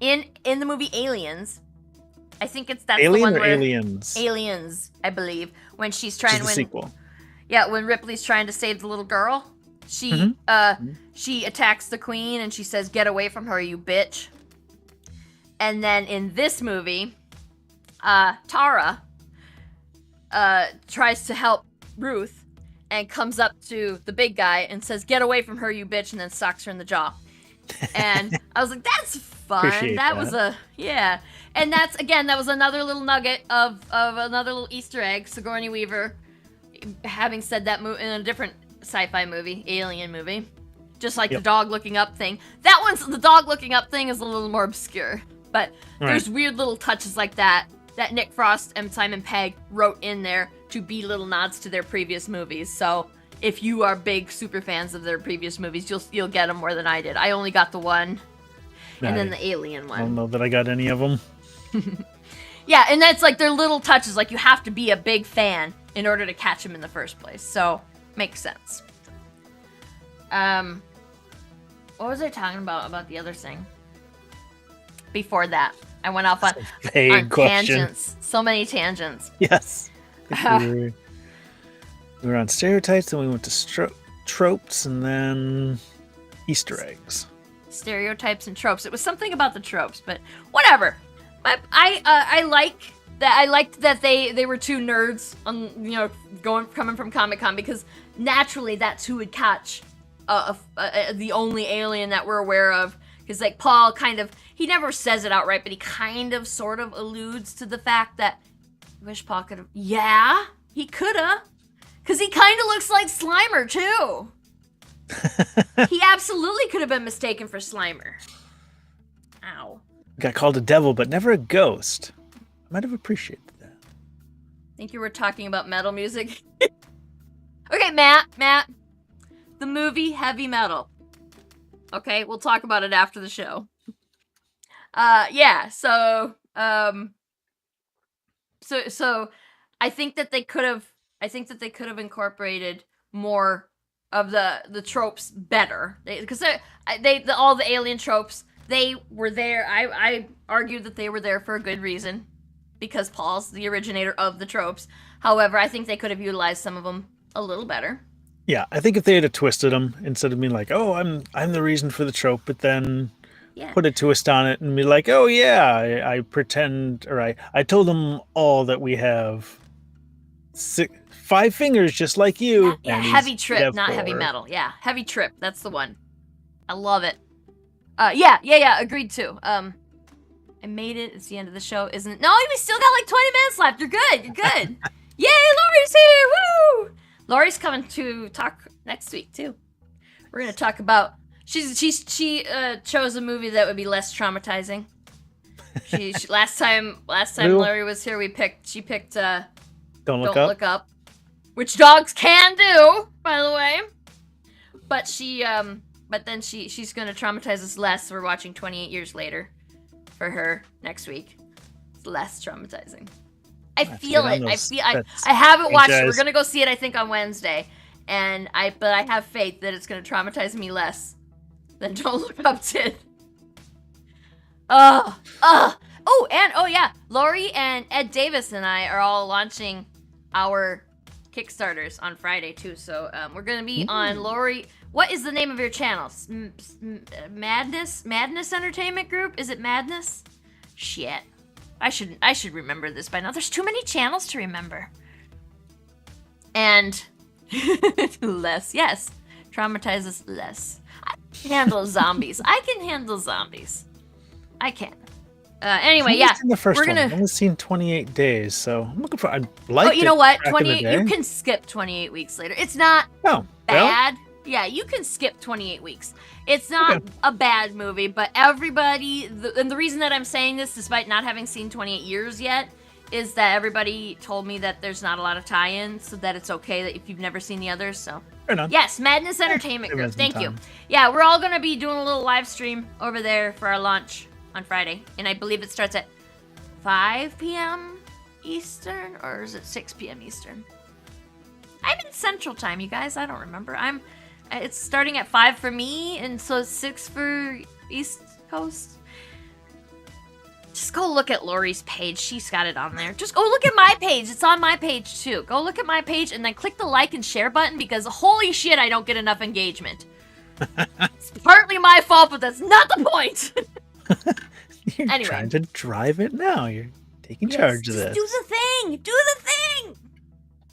[SPEAKER 1] In the movie Aliens, I think that's
[SPEAKER 2] Alien
[SPEAKER 1] the one
[SPEAKER 2] or
[SPEAKER 1] where
[SPEAKER 2] Aliens?
[SPEAKER 1] Aliens, I believe, when she's trying
[SPEAKER 2] the sequel.
[SPEAKER 1] Yeah, when Ripley's trying to save the little girl, she she attacks the queen and she says, "Get away from her, you bitch." And then in this movie, Tara tries to help Ruth and comes up to the big guy and says, "Get away from her, you bitch," and then socks her in the jaw. And I was like, that's fun.
[SPEAKER 2] Appreciate that.
[SPEAKER 1] Was and that was another little nugget of another little Easter egg. Sigourney Weaver, having said that in a different sci-fi movie, alien movie, just like the dog looking up thing. The dog looking up thing is a little more obscure, but there's weird little touches like that Nick Frost and Simon Pegg wrote in there to be little nods to their previous movies. So if you are big super fans of their previous movies, you'll get them more than I did. I only got the one, and then the alien one.
[SPEAKER 2] I don't know that I got any of them.
[SPEAKER 1] Yeah, and that's like their little touches. Like, you have to be a big fan in order to catch them in the first place. So makes sense. What was I talking about the other thing? Before that, I went off on tangents. So many tangents.
[SPEAKER 2] Yes. We were on stereotypes, then we went to tropes, and then Easter eggs.
[SPEAKER 1] Stereotypes and tropes. It was something about the tropes, but whatever. I liked that they were two nerds on coming from Comic-Con, because naturally that's who would catch the only alien that we're aware of. Because like Paul he never says it outright, but he kind of sort of alludes to the fact that I wish Paul could have. Yeah, he could have. Because he kind of looks like Slimer, too. He absolutely could have been mistaken for Slimer. Ow.
[SPEAKER 2] Got called a devil, but never a ghost. I might have appreciated that.
[SPEAKER 1] I think you were talking about metal music. Okay, Matt. The movie Heavy Metal. Okay, we'll talk about it after the show. So I think that they could have incorporated more of the tropes better, because all the alien tropes, they were there. I argued that they were there for a good reason, because Paul's the originator of the tropes. However, I think they could have utilized some of them a little better.
[SPEAKER 2] Yeah, I think if they had twisted them instead of being like, "Oh, I'm the reason for the trope," but then
[SPEAKER 1] Yeah.
[SPEAKER 2] put a twist on it and be like, "Oh yeah, I pretend, or I told them all that we have 5 fingers just like you."
[SPEAKER 1] Yeah,
[SPEAKER 2] and
[SPEAKER 1] heavy
[SPEAKER 2] we
[SPEAKER 1] trip,
[SPEAKER 2] have
[SPEAKER 1] not heavy
[SPEAKER 2] 4.
[SPEAKER 1] metal. Yeah, heavy trip. That's the one. I love it. Yeah. Agreed too. I made it. It's the end of the show, isn't it? No, we still got like 20 minutes left. You're good. You're good. Yay, Lori's here. Woo! Lori's coming to talk next week too. We're gonna talk about. She chose a movie that would be less traumatizing. She last time Lori was here, she picked
[SPEAKER 2] Don't Look
[SPEAKER 1] Look Up, which dogs can do, by the way. But then she's gonna traumatize us less. We're watching 28 Years Later for her next week. It's less traumatizing. I feel it. I haven't watched it. We're gonna go see it, I think, on Wednesday, but I have faith that it's gonna traumatize me less than Don't Look Up did. Lori and Ed Davis and I are all launching our Kickstarters on Friday too. So we're gonna be on Lori. What is the name of your channel? Madness Entertainment Group? Is it Madness? Shit. I should remember this by now. There's too many channels to remember. And less, yes. Traumatizes less. I can handle zombies. I can. Anyway, yeah.
[SPEAKER 2] The first one. I've only seen 28 days, so I'm looking for.
[SPEAKER 1] You know what? 28. You can skip 28 weeks later. It's not bad. Well? Yeah, you can skip 28 weeks. It's not a bad movie, but everybody. And the reason that I'm saying this, despite not having seen 28 years yet, is that everybody told me that there's not a lot of tie-ins, so that it's okay that if you've never seen the others. So yes, Madness Entertainment Group. Thank you. Yeah, we're all gonna be doing a little live stream over there for our launch on Friday, and I believe it starts at 5 p.m. Eastern, or is it 6 p.m. Eastern? I'm in Central Time, you guys. I don't remember. It's starting at 5 for me, and so it's 6 for East Coast. Just go look at Lori's page. She's got it on there. Just go look at my page. It's on my page too. Go look at my page and then click the like and share button, because holy shit, I don't get enough engagement. It's partly my fault, but that's not the point.
[SPEAKER 2] You're trying to drive it now. You're taking charge of this.
[SPEAKER 1] Do the thing.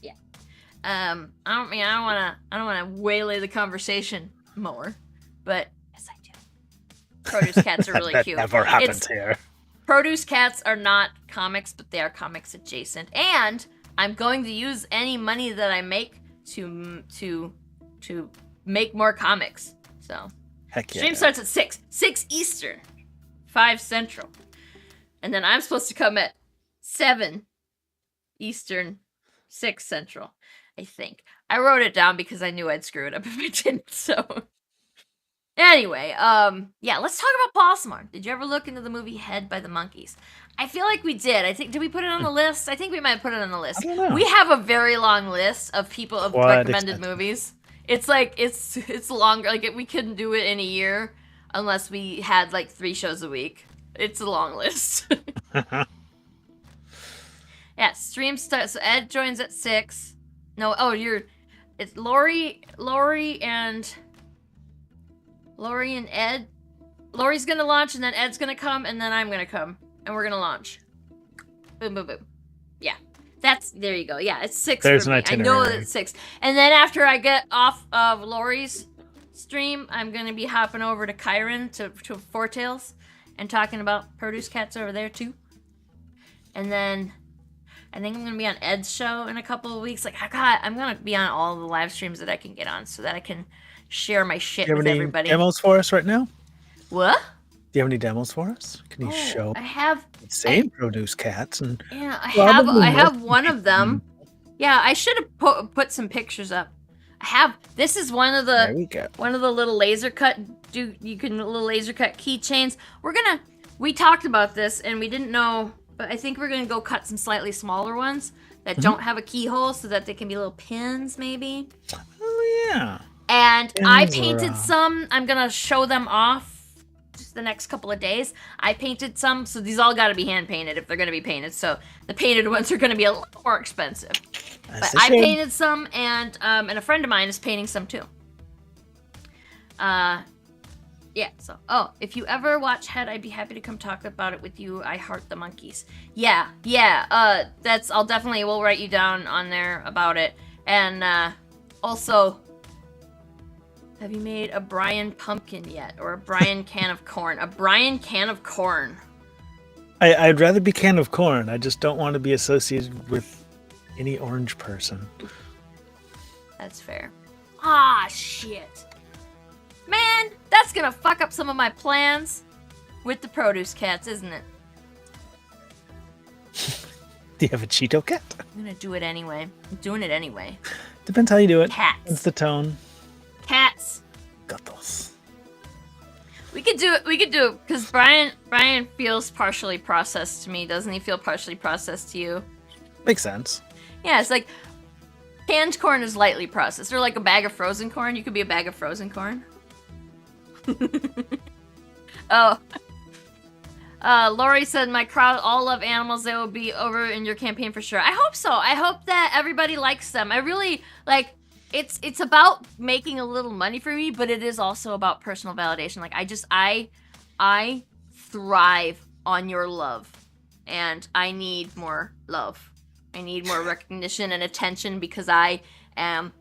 [SPEAKER 1] Yeah. I don't wanna waylay the conversation more, but yes, I do. Produce Cats are really
[SPEAKER 2] that
[SPEAKER 1] cute.
[SPEAKER 2] Never happens here.
[SPEAKER 1] Produce Cats are not comics, but they are comics adjacent, and I'm going to use any money that I make to make more comics. So,
[SPEAKER 2] heck yeah.
[SPEAKER 1] Stream starts at 6 Eastern, 5 Central, and then I'm supposed to come at 7 Eastern, 6 Central. I think I wrote it down because I knew I'd screw it up if I didn't. So, anyway, let's talk about Pawsmore. Did you ever look into the movie Head by the Monkees? I feel like we did. Did we put it on the list? I think we might have put it on the list.
[SPEAKER 2] I don't know.
[SPEAKER 1] We have a very long list of recommended movies. It's like it's longer. Like we couldn't do it in a year unless we had like 3 shows a week. It's a long list. Yeah, stream starts. So Ed joins at 6. No, it's Lori and Ed. Lori's gonna launch, and then Ed's gonna come, and then I'm gonna come, and we're gonna launch. Boom, boom, boom. Yeah, there you go. Yeah, it's 6
[SPEAKER 2] There's
[SPEAKER 1] for me.
[SPEAKER 2] an itinerary.
[SPEAKER 1] I know that it's 6. And then after I get off of Lori's stream, I'm gonna be hopping over to Kyron to Four Tails and talking about Produce Cats over there too. And then I think I'm gonna be on Ed's show in a couple of weeks. I'm gonna be on all the live streams that I can get on, so that I can share my shit with everybody.
[SPEAKER 2] Demos for us right now?
[SPEAKER 1] What?
[SPEAKER 2] Do you have any demos for us? Can you show?
[SPEAKER 1] I have.
[SPEAKER 2] Produce Cats and.
[SPEAKER 1] Yeah, I have one of them. Yeah, I should have put some pictures up. This is one of the.
[SPEAKER 2] There we go.
[SPEAKER 1] One of the little laser cut little laser cut keychains. We talked about this and we didn't know. But I think we're going to go cut some slightly smaller ones that don't have a keyhole, so that they can be little pins, maybe.
[SPEAKER 2] Oh, yeah.
[SPEAKER 1] And I painted some. I'm going to show them off just the next couple of days. I painted some, so these all got to be hand-painted if they're going to be painted. So the painted ones are going to be a little more expensive. But I painted some, and a friend of mine is painting some too. Yeah, so, if you ever watch Head, I'd be happy to come talk about it with you. I heart the monkeys. Yeah, we'll write you down on there about it. And, also, have you made a Brian pumpkin yet? Or a Brian can of corn? A Brian can of corn.
[SPEAKER 2] I'd rather be can of corn. I just don't want to be associated with any orange person.
[SPEAKER 1] That's fair. Ah, shit. Man, that's gonna fuck up some of my plans with the produce cats, isn't it?
[SPEAKER 2] Do you have a Cheeto cat?
[SPEAKER 1] I'm gonna do it anyway. I'm doing it anyway.
[SPEAKER 2] Depends how you do it.
[SPEAKER 1] Cats.
[SPEAKER 2] That's the tone.
[SPEAKER 1] Cats.
[SPEAKER 2] Gatos.
[SPEAKER 1] We could do it because Brian feels partially processed to me, doesn't he? Feel partially processed to you?
[SPEAKER 2] Makes sense.
[SPEAKER 1] Yeah, it's like canned corn is lightly processed, or like a bag of frozen corn. You could be a bag of frozen corn. Lori said, my crowd all love animals. They will be over in your campaign for sure. I hope so. I hope that everybody likes them. I really, like, it's about making a little money for me, but it is also about personal validation. Like, I thrive on your love, and I need more love. I need more recognition and attention because I'm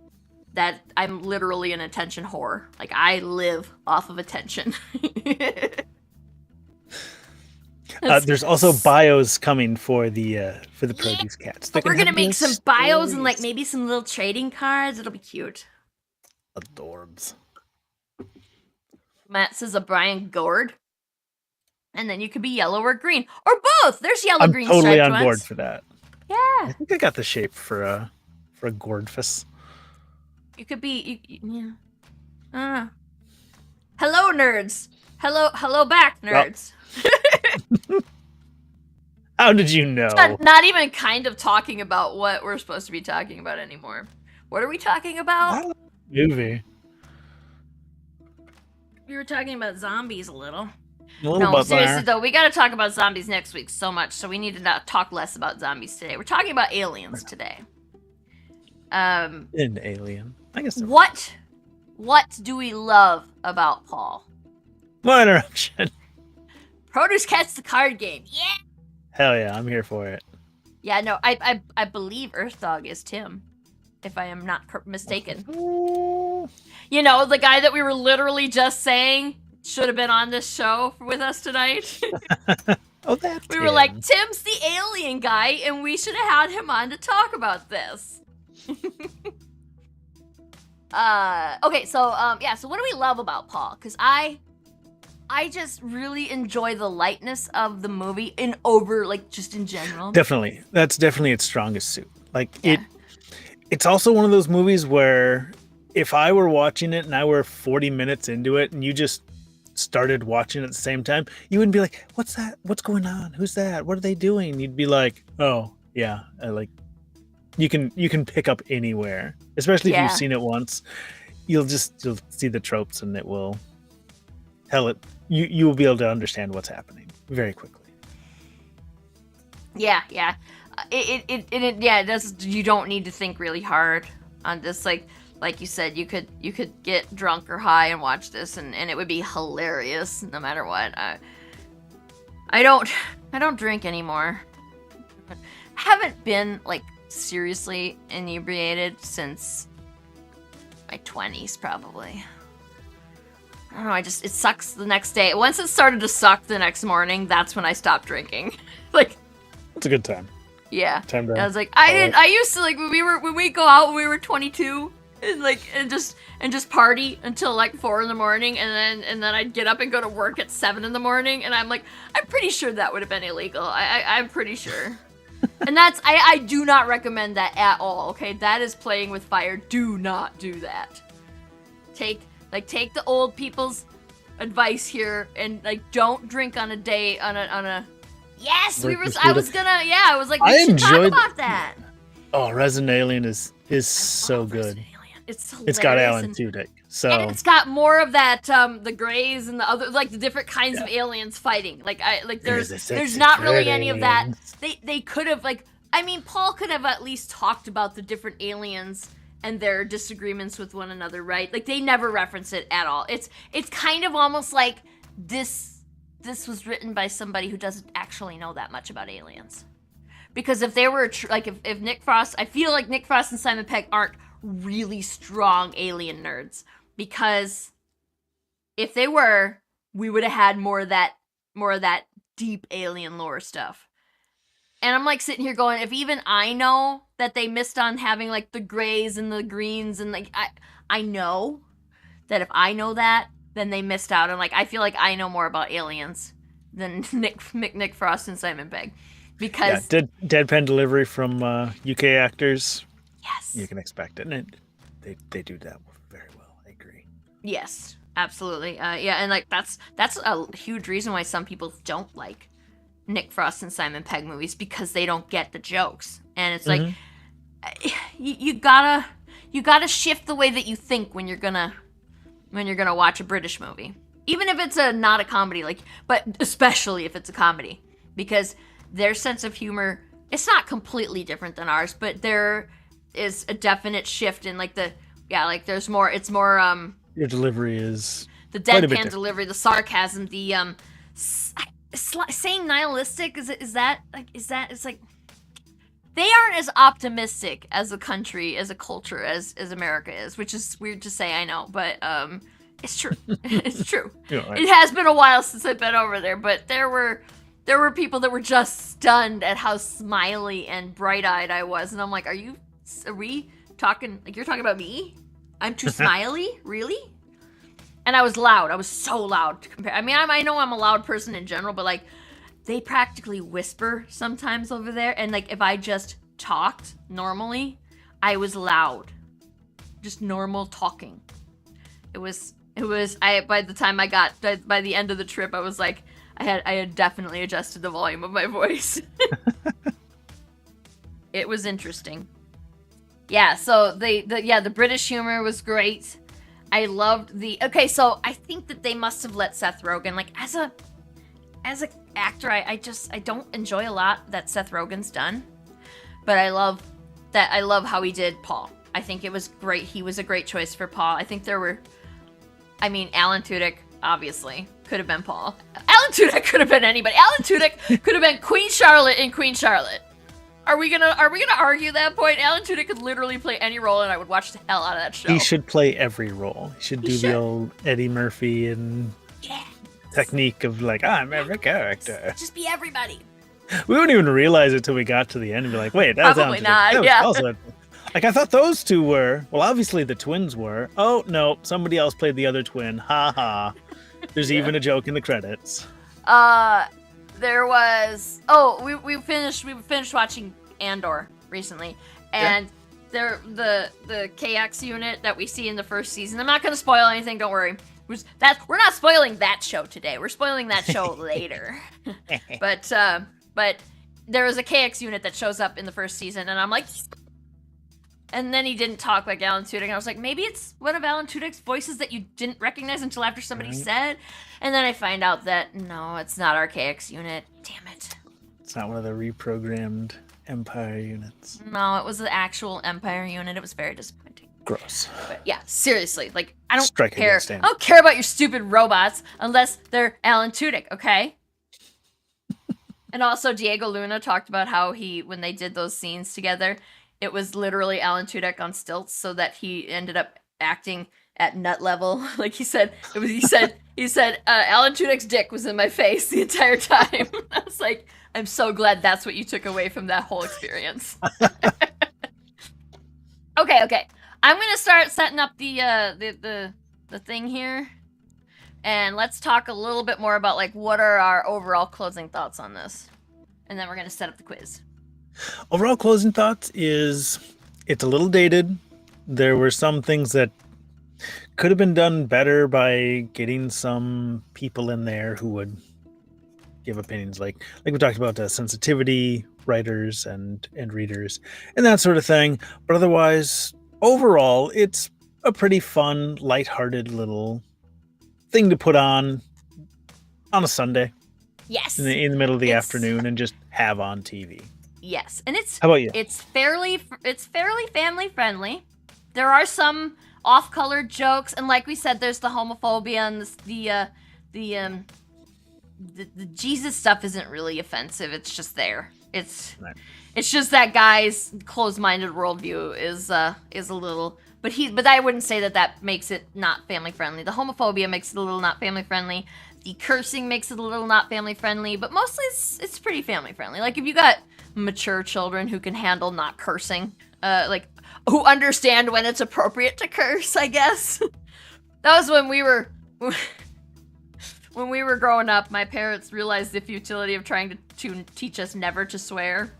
[SPEAKER 1] literally an attention whore. Like, I live off of attention.
[SPEAKER 2] There's also bios coming for the produce cats.
[SPEAKER 1] We're gonna make some bios and like maybe some little trading cards. It'll be cute.
[SPEAKER 2] Adorbs.
[SPEAKER 1] Matt says a Brian gourd, and then you could be yellow or green or both. There's yellow, green.
[SPEAKER 2] I'm totally on
[SPEAKER 1] ones.
[SPEAKER 2] board for that.
[SPEAKER 1] Yeah.
[SPEAKER 2] I think I got the shape for a gourdfus.
[SPEAKER 1] You could be, yeah. Hello, nerds. Hello back, nerds.
[SPEAKER 2] Well. How did you know?
[SPEAKER 1] Not even kind of talking about what we're supposed to be talking about anymore. What are we talking about?
[SPEAKER 2] Movie.
[SPEAKER 1] We were talking about zombies a little.
[SPEAKER 2] No,
[SPEAKER 1] seriously though, we gotta talk about zombies next week so much, so we need to not talk less about zombies today. We're talking about aliens today.
[SPEAKER 2] An alien. I guess so.
[SPEAKER 1] What do we love about Paul?
[SPEAKER 2] More interruption.
[SPEAKER 1] Produce Cats the card game. Yeah.
[SPEAKER 2] Hell yeah, I'm here for it.
[SPEAKER 1] Yeah, no, I believe Earth Dog is Tim, if I am not mistaken. You know, the guy that we were literally just saying should have been on this show with us tonight.
[SPEAKER 2] That's
[SPEAKER 1] we were like, Tim's the alien guy, and we should have had him on to talk about this. Okay, so what do we love about Paul? Because I just really enjoy the lightness of the movie just in general.
[SPEAKER 2] Definitely. That's definitely its strongest suit. Like, it's also one of those movies where if I were watching it and I were 40 minutes into it and you just started watching at the same time, you wouldn't be like, what's that? What's going on? Who's that? What are they doing? You'd be like, oh, yeah. You can pick up anywhere, especially if you've seen it once. You'll see the tropes and it will tell it. You will be able to understand what's happening very quickly.
[SPEAKER 1] Yeah. It does. You don't need to think really hard on this. Like you said, you could get drunk or high and watch this, and it would be hilarious no matter what. I don't drink anymore. I haven't been like seriously inebriated since my 20s probably. I don't know, it sucks the next day. Once it started to suck the next morning, that's when I stopped drinking. Like,
[SPEAKER 2] it's a good time.
[SPEAKER 1] Yeah. I was like, I used to, like, when we go out when we were 22 and just party until like 4 in the morning, and then I'd get up and go to work at 7 in the morning, and I'm like, I'm pretty sure that would have been illegal. I'm pretty sure. And I do not recommend that at all, okay? That is playing with fire. Do not do that. Take the old people's advice here, and like, don't drink on a day on a. Yes, I was like, we should talk about that.
[SPEAKER 2] Oh, Resident Alien is so good.
[SPEAKER 1] It's hilarious.
[SPEAKER 2] It's got Alan Tudyk, so
[SPEAKER 1] and it's got more of that the Greys and the other, like, the different kinds of aliens fighting. There's not really any of that. They could have, like, I mean, Paul could have at least talked about the different aliens and their disagreements with one another, right? Like they never reference it at all. It's kind of almost like this was written by somebody who doesn't actually know that much about aliens. Because if they were if Nick Frost, I feel like Nick Frost and Simon Pegg aren't really strong alien nerds, because if they were, we would have had more of that deep alien lore stuff. And I'm like sitting here going, if even I know that they missed on having like the grays and the greens, and like I know that if I know that, then they missed out. And like I feel like I know more about aliens than Nick Frost and Simon Pegg, because
[SPEAKER 2] deadpan delivery from UK actors.
[SPEAKER 1] Yes,
[SPEAKER 2] you can expect it, and they do that very well. I agree.
[SPEAKER 1] Yes, absolutely. Yeah, and like that's a huge reason why some people don't like Nick Frost and Simon Pegg movies, because they don't get the jokes. And it's like you gotta shift the way that you think when you're gonna watch a British movie, even if it's not a comedy, but especially if it's a comedy, because their sense of humor, it's not completely different than ours, but there is a definite shift in there's more. It's more
[SPEAKER 2] your delivery is
[SPEAKER 1] the deadpan delivery, the sarcasm, the saying nihilistic is that it's like they aren't as optimistic as a country, as a culture, as America is, which is weird to say, I know, but it's true. It's true. Right. It has been a while since I've been over there, but there were people that were just stunned at how smiley and bright-eyed I was, and I'm like, are we talking, like, you're talking about me? I'm too smiley? Really? And I was loud. I was so loud to compare. I mean, I know I'm a loud person in general, but like, they practically whisper sometimes over there. And like, if I just talked normally, I was loud. Just normal talking. By the end of the trip, I was like, I had definitely adjusted the volume of my voice. It was interesting. Yeah, so the British humor was great. I loved so I think that they must have let Seth Rogen, like, as a actor, I don't enjoy a lot that Seth Rogen's done, but I love how he did Paul. I think it was great. He was a great choice for Paul. I think Alan Tudyk obviously could have been Paul. Alan Tudyk could have been anybody. Alan Tudyk could have been Queen Charlotte in Queen Charlotte. Are we gonna argue that point? Alan Tudyk could literally play any role, and I would watch the hell out of that show.
[SPEAKER 2] He should play every role. He should do the old Eddie Murphy and technique of like, I'm every character.
[SPEAKER 1] Just be everybody.
[SPEAKER 2] We wouldn't even realize it till we got to the end and be like, wait, that's
[SPEAKER 1] probably not. Yeah.
[SPEAKER 2] Also, like, I thought those two were. Well, obviously the twins were. Oh no, somebody else played the other twin. Ha ha. There's even a joke in the credits.
[SPEAKER 1] There was we finished watching Andor recently, and the KX unit that we see in the first season. I'm not going to spoil anything. Don't worry. We're not spoiling that show today. We're spoiling that show later. But there was a KX unit that shows up in the first season, and I'm like, and then he didn't talk like Alan Tudyk. I was like, maybe it's one of Alan Tudyk's voices that you didn't recognize until after somebody said. And then I find out that, no, it's not our KX unit. Damn it.
[SPEAKER 2] It's not one of the reprogrammed Empire units.
[SPEAKER 1] No, it was the actual Empire unit. It was very disappointing.
[SPEAKER 2] Gross.
[SPEAKER 1] But yeah, seriously. Like, I don't
[SPEAKER 2] Strike
[SPEAKER 1] care. I don't care about your stupid robots unless they're Alan Tudyk, okay? And also, Diego Luna talked about how when they did those scenes together, it was literally Alan Tudyk on stilts, so that he ended up acting at nut level. Like he said, Alan Tudyk's dick was in my face the entire time. I was like, I'm so glad that's what you took away from that whole experience. Okay. I'm gonna start setting up the thing here, and let's talk a little bit more about like what are our overall closing thoughts on this, and then we're gonna set up the quiz.
[SPEAKER 2] Overall closing thoughts is it's a little dated. There were some things that could have been done better by getting some people in there who would give opinions, like we talked about, sensitivity writers and readers and that sort of thing. But otherwise, overall, it's a pretty fun, lighthearted little thing to put on a Sunday.
[SPEAKER 1] Yes.
[SPEAKER 2] In the middle of the afternoon and just have on TV.
[SPEAKER 1] yes, and
[SPEAKER 2] How about you?
[SPEAKER 1] it's fairly family friendly. There are some off-color jokes, and like we said, there's the homophobia and the Jesus stuff isn't really offensive. It's just there.
[SPEAKER 2] Right.
[SPEAKER 1] It's just that guy's closed-minded worldview is a little. But I wouldn't say that makes it not family friendly. The homophobia makes it a little not family friendly. The cursing makes it a little not family friendly. But mostly it's pretty family friendly. Like if you got mature children who can handle not cursing, like who understand when it's appropriate to curse, I guess. That was when we were growing up. My parents realized the futility of trying to teach us never to swear,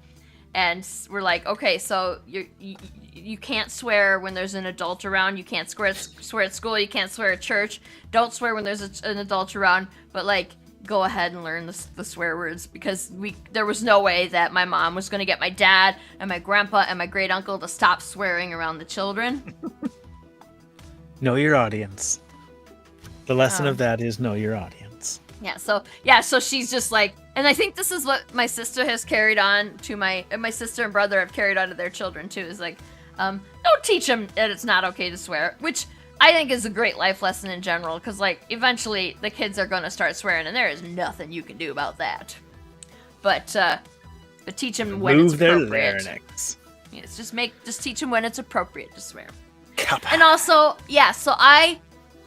[SPEAKER 1] and we're like, okay, so you can't swear when there's an adult around. You can't swear at school. You can't swear at church. Don't swear when there's an adult around. But like, go ahead and learn the swear words, because there was no way that my mom was going to get my dad and my grandpa and my great uncle to stop swearing around the children.
[SPEAKER 2] Know your audience. The lesson of that is know your audience.
[SPEAKER 1] So she's just like, and I think this is what my sister has carried on to my sister and brother have carried on to their children too, is like, don't teach them that it's not okay to swear, which I think is a great life lesson in general, because like eventually the kids are going to start swearing, and there is nothing you can do about that. But teach them when it's appropriate.
[SPEAKER 2] Move their larynx.
[SPEAKER 1] Yes, just teach them when it's appropriate to swear.
[SPEAKER 2] Kappa.
[SPEAKER 1] And also, so I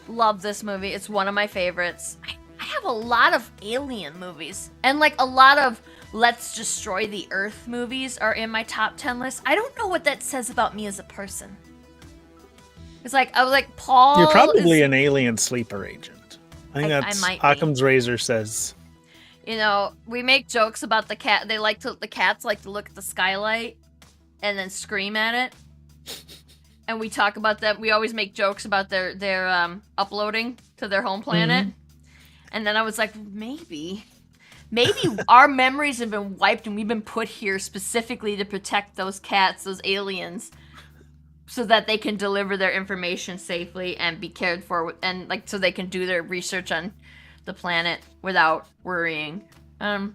[SPEAKER 1] love this movie. It's one of my favorites. I have a lot of alien movies, and like a lot of let's destroy the Earth movies are in my top 10 list. I don't know what that says about me as a person. It's like, I was like, Paul.
[SPEAKER 2] You're probably an alien sleeper agent. I think that's
[SPEAKER 1] I might be.
[SPEAKER 2] Occam's razor says.
[SPEAKER 1] You know, we make jokes about the cat. The cats like to look at the skylight and then scream at it. And we talk about that. We always make jokes about their uploading to their home planet. Mm-hmm. And then I was like, maybe our memories have been wiped and we've been put here specifically to protect those cats, those aliens, so that they can deliver their information safely and be cared for, and like so they can do their research on the planet without worrying. I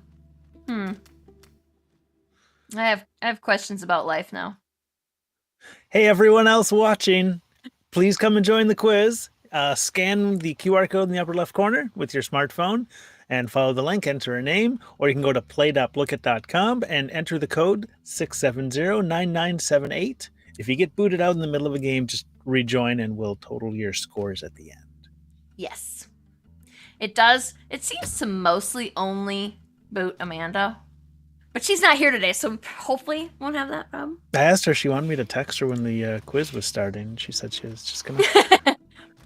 [SPEAKER 1] have questions about life now.
[SPEAKER 2] Hey, everyone else watching, please come and join the quiz. Scan the QR code in the upper left corner with your smartphone and follow the link, enter a name, or you can go to play.lookit.com and enter the code 670-9978. If you get booted out in the middle of a game, just rejoin and we'll total your scores at the end.
[SPEAKER 1] Yes. It does. It seems to mostly only boot Amanda. But she's not here today, so hopefully won't have that problem.
[SPEAKER 2] I asked her if she wanted me to text her when the quiz was starting. She said she was just going to...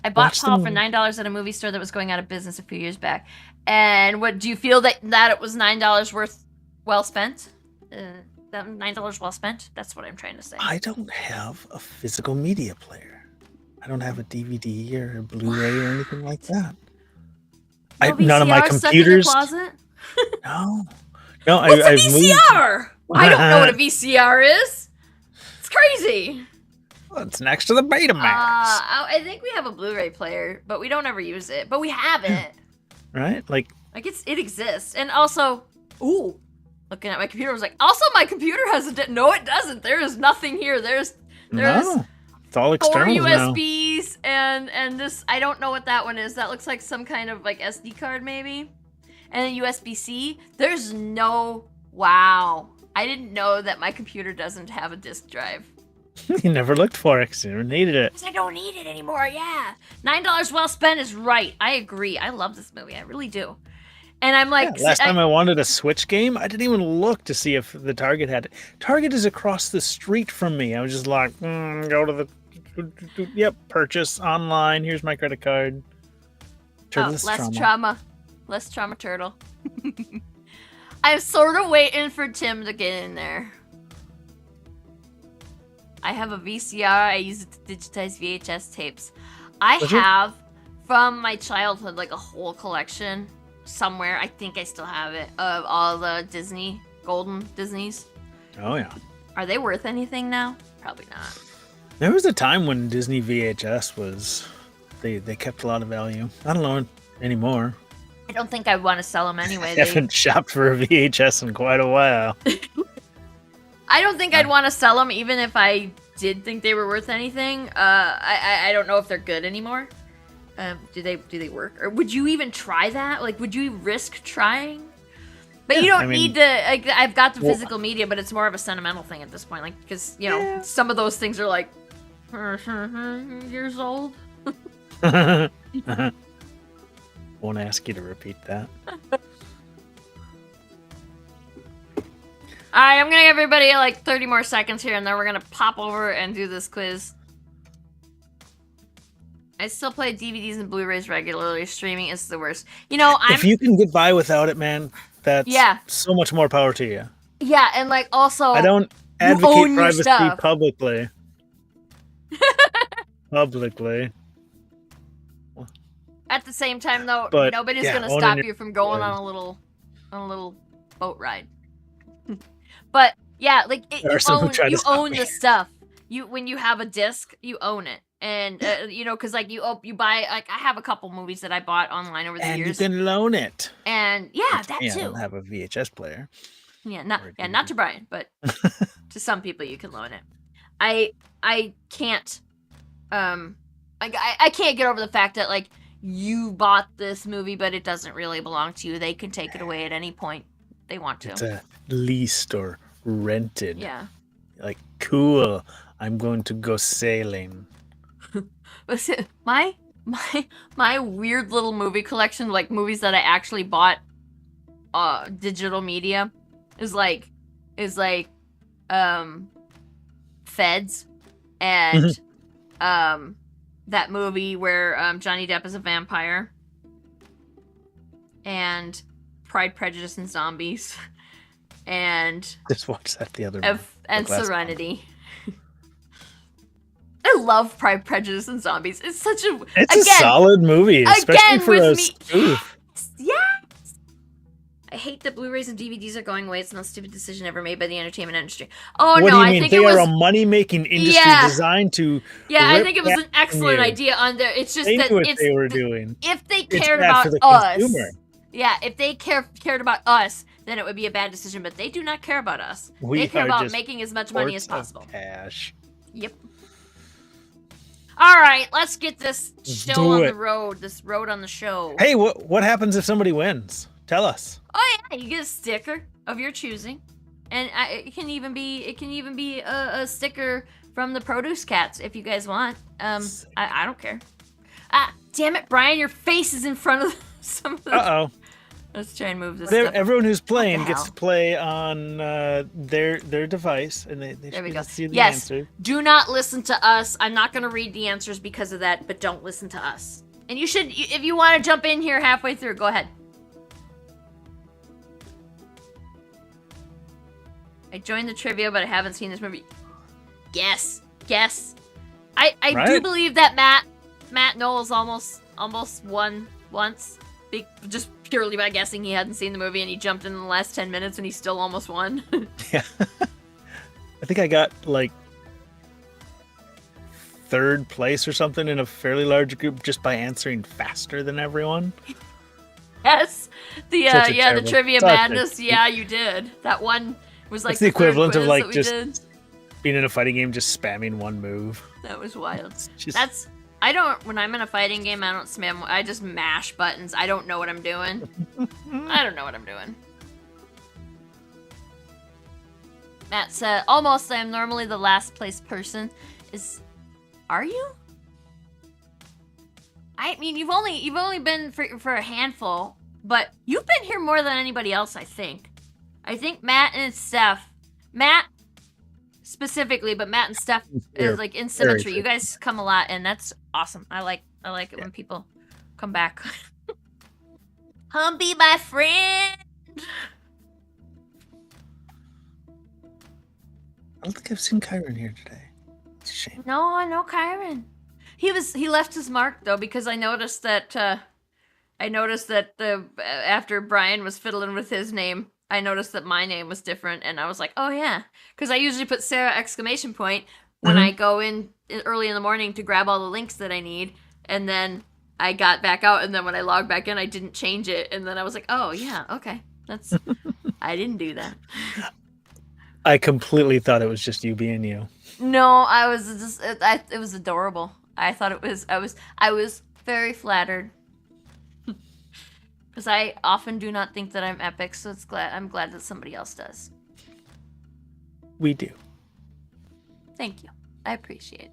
[SPEAKER 1] I bought Paul for $9 at a movie store that was going out of business a few years back. And what do you feel that it was $9 worth well spent? That $9 well spent? That's what I'm trying to say.
[SPEAKER 2] I don't have a physical media player. I don't have a DVD or a Blu-ray or anything like that. None of my computers.
[SPEAKER 1] Stuck in the closet?
[SPEAKER 2] No.
[SPEAKER 1] What's a
[SPEAKER 2] I've
[SPEAKER 1] VCR?
[SPEAKER 2] moved...
[SPEAKER 1] I don't know what a VCR is. It's crazy.
[SPEAKER 2] Well, it's next to the Betamax.
[SPEAKER 1] I think we have a Blu-ray player, but we don't ever use it. But we have it.
[SPEAKER 2] Right? Like
[SPEAKER 1] it exists. And also, looking at my computer, I was like, also my computer has no, it doesn't. There is nothing here. There's
[SPEAKER 2] it's all external
[SPEAKER 1] 4 USBs and this, I don't know what that one is. That looks like some kind of like SD card maybe. And a USB-C. There's wow. I didn't know that my computer doesn't have a disk drive.
[SPEAKER 2] You never looked for it because you never needed it.
[SPEAKER 1] Because I don't need it anymore, yeah. $9 well spent is right. I agree. I love this movie. I really do. And I'm like...
[SPEAKER 2] last time I wanted a Switch game, I didn't even look to see if the Target had it. Target is across the street from me. I was just like, go to the... purchase online. Here's my credit card.
[SPEAKER 1] Less trauma turtle. I'm sort of waiting for Tim to get in there. I have a VCR. I use it to digitize VHS tapes. I have, from my childhood, like a whole collection somewhere. I think I still have it, of all the golden Disneys.
[SPEAKER 2] Oh, yeah.
[SPEAKER 1] Are they worth anything now? Probably not.
[SPEAKER 2] There was a time when Disney VHS was... They kept a lot of value. I don't know anymore.
[SPEAKER 1] I don't think I want to sell them anyway.
[SPEAKER 2] I haven't shopped for a VHS in quite a while.
[SPEAKER 1] I don't think I'd want to sell them, even if I did think they were worth anything. I don't know if they're good anymore. Do they work? Or would you even try that? Like, would you risk trying? But you don't need to. Like, I've got the physical media, but it's more of a sentimental thing at this point. Like, because some of those things are like years old.
[SPEAKER 2] Won't ask you to repeat that.
[SPEAKER 1] Alright, I'm gonna give everybody like 30 more seconds here, and then we're gonna pop over and do this quiz. I still play DVDs and Blu-rays regularly. Streaming is the worst.
[SPEAKER 2] If you can get by without it, man, that's so much more power to you.
[SPEAKER 1] Yeah, and like also,
[SPEAKER 2] I don't advocate privacy publicly.
[SPEAKER 1] At the same time, though,
[SPEAKER 2] but,
[SPEAKER 1] nobody's gonna stop you from going on a little boat ride. But yeah, like you own the stuff. When you have a disc, you own it, and because like you buy. Like, I have a couple movies that I bought online over the years,
[SPEAKER 2] and you can loan it.
[SPEAKER 1] And that too.
[SPEAKER 2] I don't have a VHS player.
[SPEAKER 1] Not to Brian, but to some people you can loan it. I can't. I can't get over the fact that like you bought this movie, but it doesn't really belong to you. They can take it away at any point they want to.
[SPEAKER 2] It's leased or rented.
[SPEAKER 1] Yeah.
[SPEAKER 2] Like, cool. I'm going to go sailing.
[SPEAKER 1] Listen, my weird little movie collection, like movies that I actually bought digital media, is like Feds and that movie where Johnny Depp is a vampire, and Pride, Prejudice, and Zombies, and
[SPEAKER 2] just watched that the other
[SPEAKER 1] and Serenity. I love Pride, Prejudice, and Zombies. It's such a
[SPEAKER 2] solid movie, especially for a spoof.
[SPEAKER 1] Yes. I hate that Blu-rays and DVDs are going away. It's the most stupid decision ever made by the entertainment industry. Oh,
[SPEAKER 2] what
[SPEAKER 1] no,
[SPEAKER 2] do you
[SPEAKER 1] I
[SPEAKER 2] mean?
[SPEAKER 1] think
[SPEAKER 2] they
[SPEAKER 1] it was
[SPEAKER 2] are a money-making industry designed to.
[SPEAKER 1] Yeah, I think it was an excellent idea on there. It's just
[SPEAKER 2] they
[SPEAKER 1] that
[SPEAKER 2] knew what they were doing.
[SPEAKER 1] If they cared about us, if they cared about us, then it would be a bad decision. But they do not care about us. They care about making as much money as possible.
[SPEAKER 2] Cash.
[SPEAKER 1] Yep. All right, let's get this show on the road. This road on the show.
[SPEAKER 2] Hey, what happens if somebody wins? Tell us. Oh
[SPEAKER 1] yeah, you get a sticker of your choosing, and it can even be a sticker from the Produce Cats if you guys want. I don't care. Damn it, Brian, your face is in front of some of the.
[SPEAKER 2] Uh-oh.
[SPEAKER 1] Let's try and move this.
[SPEAKER 2] Everyone who's playing gets to play on their device, and they
[SPEAKER 1] there we go.
[SPEAKER 2] See the answer.
[SPEAKER 1] Do not listen to us. I'm not going to read the answers because of that, but don't listen to us. And you should, if you want to jump in here halfway through, go ahead. I joined the trivia, but I haven't seen this movie. Guess. I do believe that Matt Knowles almost won once, just purely by guessing. He hadn't seen the movie and he jumped in the last 10 minutes and he still almost won.
[SPEAKER 2] Yeah. I think I got like third place or something in a fairly large group just by answering faster than everyone.
[SPEAKER 1] Yes. The Trivia Madness. Yeah, you did. That one was like
[SPEAKER 2] the equivalent of like just being in a fighting game, just spamming one move.
[SPEAKER 1] That was wild. When I'm in a fighting game, I don't spam. I just mash buttons. I don't know what I'm doing. Matt said, almost. I am normally the last place person. Are you? I mean, you've only been for a handful, but you've been here more than anybody else, I think. I think Matt and Steph. Matt specifically, but Matt and Steph is like in symmetry. You guys come a lot, and that's awesome. I like it when people come back. Come be my friend.
[SPEAKER 2] I don't think I've seen Kyron here today. It's a shame.
[SPEAKER 1] No, I know Kyron. He left his mark though, because I noticed that after Brian was fiddling with his name, I noticed that my name was different, and I was like, oh yeah, because I usually put Sarah ! When I go in early in the morning to grab all the links that I need, and then I got back out, and then when I logged back in, I didn't change it, and then I was like, oh yeah, okay, that's I didn't do that.
[SPEAKER 2] I completely thought it was just you being you.
[SPEAKER 1] No, I was just it was adorable. I thought it was I was very flattered. Because I often do not think that I'm epic, so I'm glad that somebody else does.
[SPEAKER 2] We do.
[SPEAKER 1] Thank you. I appreciate it.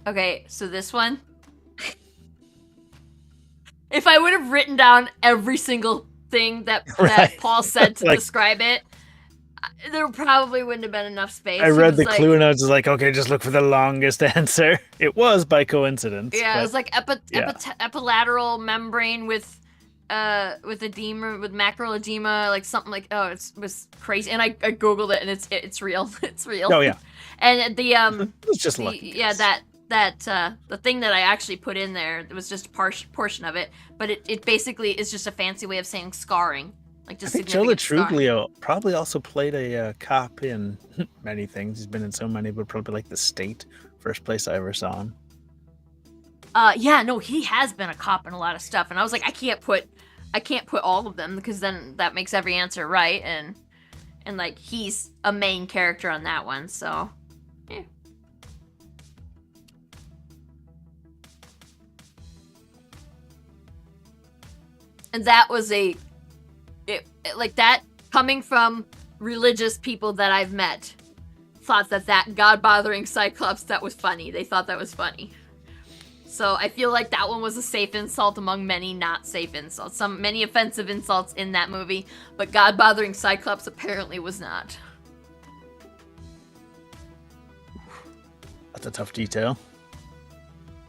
[SPEAKER 1] Okay, so this one. If I would have written down every single thing that Paul said to describe it, there probably wouldn't have been enough space.
[SPEAKER 2] I read the clue and I was just like, okay, just look for the longest answer. It was by coincidence.
[SPEAKER 1] Yeah, it was like epilateral membrane with edema, with macro edema, like something like, oh, it was crazy. And I googled it and it's real. It's real.
[SPEAKER 2] Oh yeah.
[SPEAKER 1] And the
[SPEAKER 2] it's just lucky.
[SPEAKER 1] Yeah, the thing that I actually put in there, it was just a portion of it, but it basically is just a fancy way of saying scarring. Like just
[SPEAKER 2] I think Joe Lo Truglio probably also played a cop in many things. He's been in so many, but probably like The State, first place I ever saw him.
[SPEAKER 1] Yeah, no, he has been a cop in a lot of stuff, and I was like, I can't put all of them because then that makes every answer right, and like he's a main character on that one, so yeah. And that was like that coming from religious people that I've met thought that God-bothering Cyclops, that was funny. They thought that was funny. So I feel like that one was a safe insult among many not safe insults. Many offensive insults in that movie, but God-bothering Cyclops apparently was not.
[SPEAKER 2] That's a tough detail.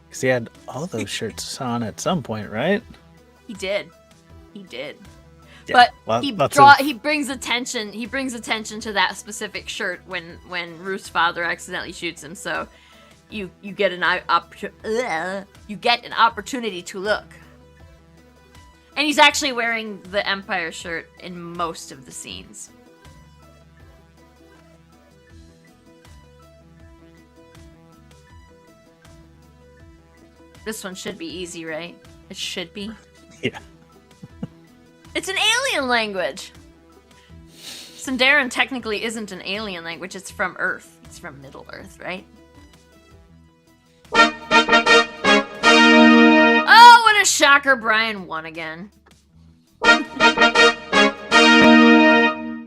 [SPEAKER 2] Because he had all those shirts on at some point, right?
[SPEAKER 1] He did. Yeah, but he brings attention to that specific shirt when Ruth's father accidentally shoots him, so you get an opportunity to look. And he's actually wearing the Empire shirt in most of the scenes. This one should be easy, right? It should be.
[SPEAKER 2] Yeah.
[SPEAKER 1] It's an alien language. Sindarin technically isn't an alien language. It's from Earth. It's from Middle Earth, right? Oh, what a shocker. Brian won again.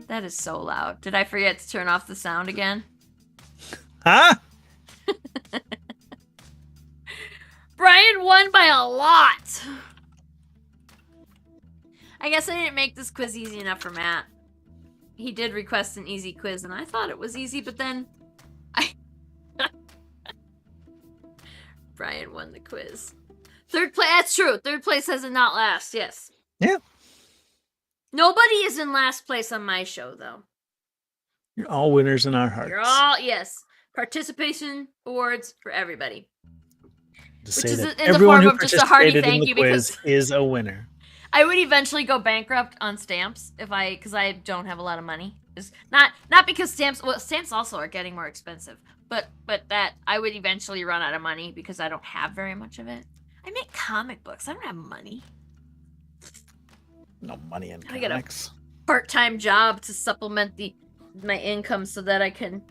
[SPEAKER 1] That is so loud. Did I forget to turn off the sound again?
[SPEAKER 2] Huh?
[SPEAKER 1] Brian won by a lot. I guess I didn't make this quiz easy enough for Matt. He did request an easy quiz, and I thought it was easy, but then Brian won the quiz. Third place, that's true. Third place has a not last, yes.
[SPEAKER 2] Yeah.
[SPEAKER 1] Nobody is in last place on my show, though.
[SPEAKER 2] You're all winners in our hearts.
[SPEAKER 1] You're all, yes. Participation awards for everybody.
[SPEAKER 2] To say that everyone who participated in the quiz is a winner.
[SPEAKER 1] I would eventually go bankrupt on stamps because I don't have a lot of money. It's not because stamps also are getting more expensive, but that I would eventually run out of money because I don't have very much of it. I make comic books. I don't have money.
[SPEAKER 2] No money in comics.
[SPEAKER 1] I get a part-time job to supplement my income so that I can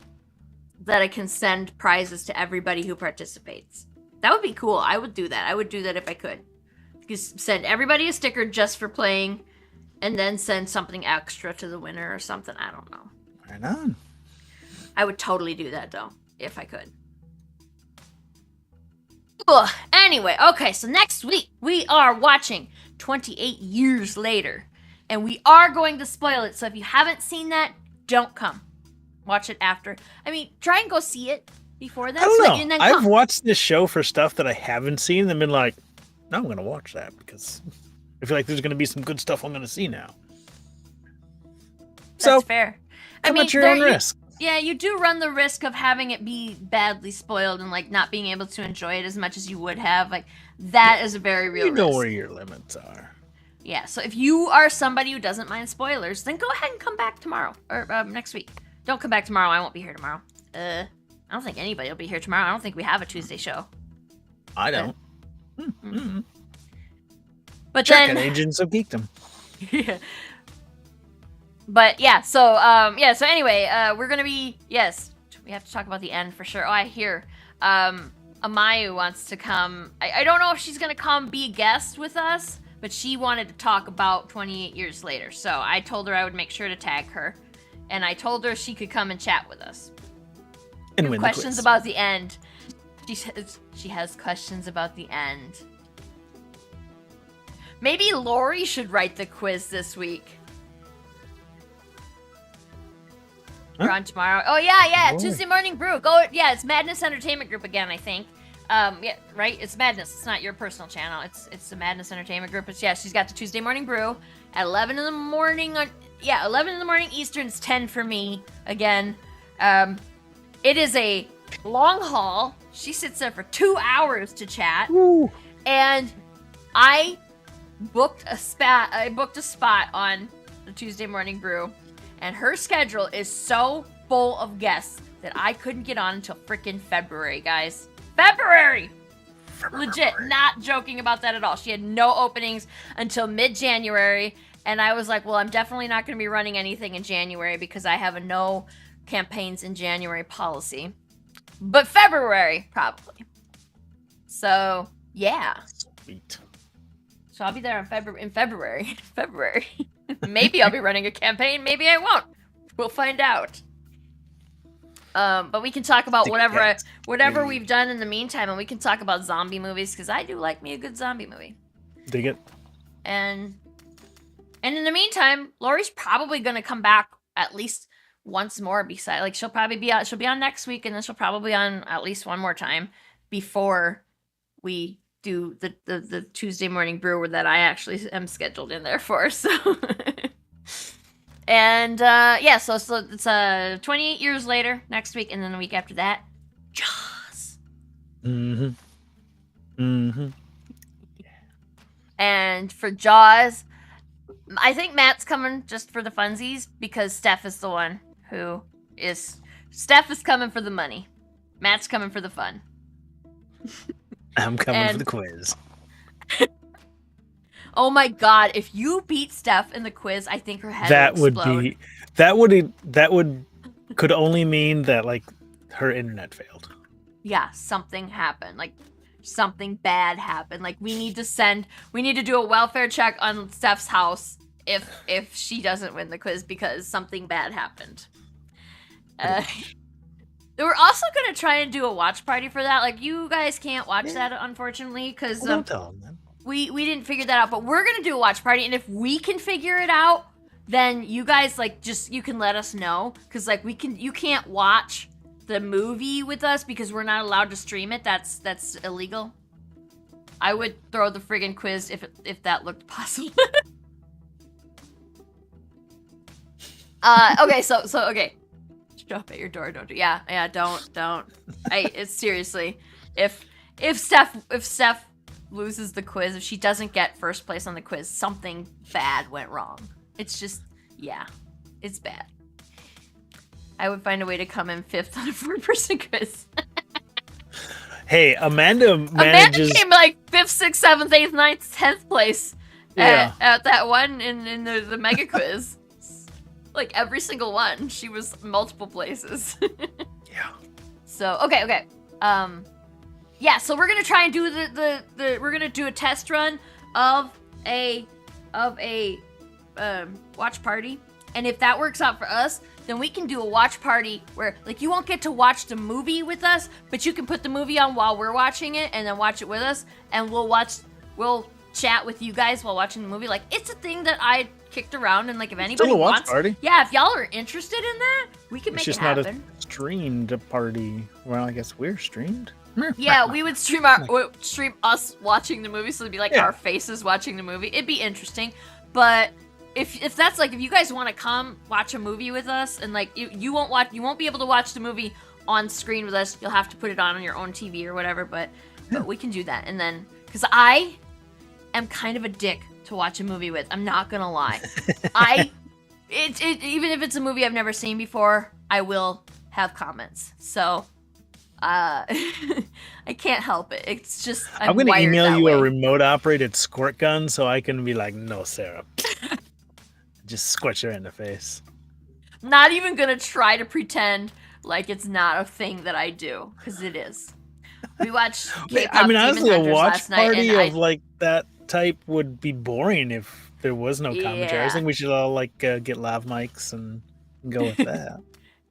[SPEAKER 1] send prizes to everybody who participates. That would be cool. I would do that. I would do that if I could. Just send everybody a sticker just for playing, and then send something extra to the winner or something. I don't know.
[SPEAKER 2] Right on.
[SPEAKER 1] I would totally do that, though, if I could. Ugh. Anyway, okay, so next week we are watching 28 Years Later, and we are going to spoil it, so if you haven't seen that, don't come. Watch it after. I mean, try and go see it before that.
[SPEAKER 2] I don't know. And then I've watched this show for stuff that I haven't seen and been like, no, I'm going to watch that because I feel like there's going to be some good stuff I'm going to see now.
[SPEAKER 1] That's fair.
[SPEAKER 2] Come at your own risk.
[SPEAKER 1] Yeah, you do run the risk of having it be badly spoiled and like not being able to enjoy it as much as you would have. Like that is a very real risk.
[SPEAKER 2] You know where your limits are.
[SPEAKER 1] Yeah, so if you are somebody who doesn't mind spoilers, then go ahead and come back tomorrow or next week. Don't come back tomorrow. I won't be here tomorrow. I don't think anybody will be here tomorrow. I don't think we have a Tuesday show.
[SPEAKER 2] I don't.
[SPEAKER 1] But
[SPEAKER 2] Check
[SPEAKER 1] then
[SPEAKER 2] Agents of Geekdom.
[SPEAKER 1] Yeah. But yeah, so so anyway, we're gonna be we have to talk about the end for sure. Oh, I hear Amayu wants to come. I don't know if she's gonna come be a guest with us, but she wanted to talk about 28 years later. So I told her I would make sure to tag her, and I told her she could come and chat with us.
[SPEAKER 2] And win
[SPEAKER 1] Questions
[SPEAKER 2] the quiz.
[SPEAKER 1] about the end. She says she has questions about the end. Maybe Lori should write the quiz this week.
[SPEAKER 2] Huh?
[SPEAKER 1] We're on tomorrow. Oh yeah,
[SPEAKER 2] Lori.
[SPEAKER 1] Tuesday Morning Brew. Go, yeah, it's Madness Entertainment Group again, I think. Yeah, right. It's Madness. It's not your personal channel. It's the Madness Entertainment Group. It's she's got the Tuesday Morning Brew at 11 in the morning. 11 in the morning Eastern. It's 10 for me again. It is a long haul. She sits there for 2 hours to chat,
[SPEAKER 2] Woo.
[SPEAKER 1] and I booked a spot. I booked a spot on the Tuesday Morning Brew, and her schedule is so full of guests that I couldn't get on until freaking February, guys. February! Legit, not joking about that at all. She had no openings until mid-January, and I was like, well, I'm definitely not going to be running anything in January because I have a no campaigns in January policy. But February, probably. So, yeah.
[SPEAKER 2] Sweet.
[SPEAKER 1] So I'll be there in February. February. Maybe I'll be running a campaign. Maybe I won't. We'll find out. But we can talk about whatever we've done in the meantime, and we can talk about zombie movies because I do like me a good zombie movie.
[SPEAKER 2] Dig it.
[SPEAKER 1] And in the meantime, Lori's probably gonna come back at least once more. Besides, like she'll be on next week, and then she'll probably be on at least one more time before we do the Tuesday Morning Brew that I actually am scheduled in there for. So, and so it's 28 years later next week, and then the week after that, Jaws. And for Jaws, I think Matt's coming just for the funsies because Steph is the one who is. Steph is coming for the money. Matt's coming for the fun.
[SPEAKER 2] I'm coming for the quiz.
[SPEAKER 1] Oh my god, if you beat Steph in the quiz, I think her head would explode.
[SPEAKER 2] That would could only mean that like her internet failed.
[SPEAKER 1] Yeah, something happened. Like something bad happened. Like we need to do a welfare check on Steph's house if she doesn't win the quiz because something bad happened. We're also gonna try and do a watch party for that. Like you guys can't watch that unfortunately because
[SPEAKER 2] Don't tell them then.
[SPEAKER 1] we didn't figure that out. But we're gonna do a watch party, and if we can figure it out, then you guys you can let us know because like you can't watch the movie with us because we're not allowed to stream it. That's illegal. I would throw the friggin' quiz if that looked possible. Okay, so okay. Show up at your door, don't do. Yeah, don't. It's seriously. If Steph loses the quiz, if she doesn't get first place on the quiz, something bad went wrong. It's just, it's bad. I would find a way to come in 5th on a 4-person quiz.
[SPEAKER 2] Hey, Amanda
[SPEAKER 1] came like 5th, 6th, 7th, 8th, 9th, 10th place at that one in the mega quiz. Like every single one, she was multiple places.
[SPEAKER 2] Yeah.
[SPEAKER 1] So okay. So we're gonna try and do we're gonna do a test run of a watch party, and if that works out for us, then we can do a watch party where like you won't get to watch the movie with us, but you can put the movie on while we're watching it and then watch it with us, and we'll chat with you guys while watching the movie. Like it's a thing that I kicked around, and like if anybody
[SPEAKER 2] Still a watch
[SPEAKER 1] wants,
[SPEAKER 2] party.
[SPEAKER 1] yeah, if y'all are interested in that, we can make it happen.
[SPEAKER 2] It's just not a streamed party. Well, I guess we're streamed.
[SPEAKER 1] Yeah, we would stream us watching the movie, so it'd be like our faces watching the movie. It'd be interesting, but if that's like if you guys want to come watch a movie with us, and like you won't be able to watch the movie on screen with us. You'll have to put it on your own TV or whatever. But we can do that, and then because I am kind of a dick to watch a movie with. I'm not gonna lie. Even if it's a movie I've never seen before, I will have comments. So, I can't help it. It's just I'm
[SPEAKER 2] gonna email you
[SPEAKER 1] a
[SPEAKER 2] remote operated squirt gun so I can be like, no, Sarah. just squash her in the face.
[SPEAKER 1] Not even gonna try to pretend like it's not a thing that I do, because it is. We watched K-pop
[SPEAKER 2] I mean,
[SPEAKER 1] Demon
[SPEAKER 2] honestly, a
[SPEAKER 1] Hunters
[SPEAKER 2] watch
[SPEAKER 1] last night,
[SPEAKER 2] party
[SPEAKER 1] and
[SPEAKER 2] of like that type would be boring if there was no commentary. I
[SPEAKER 1] Yeah.
[SPEAKER 2] think we should all like get lav mics and go with that.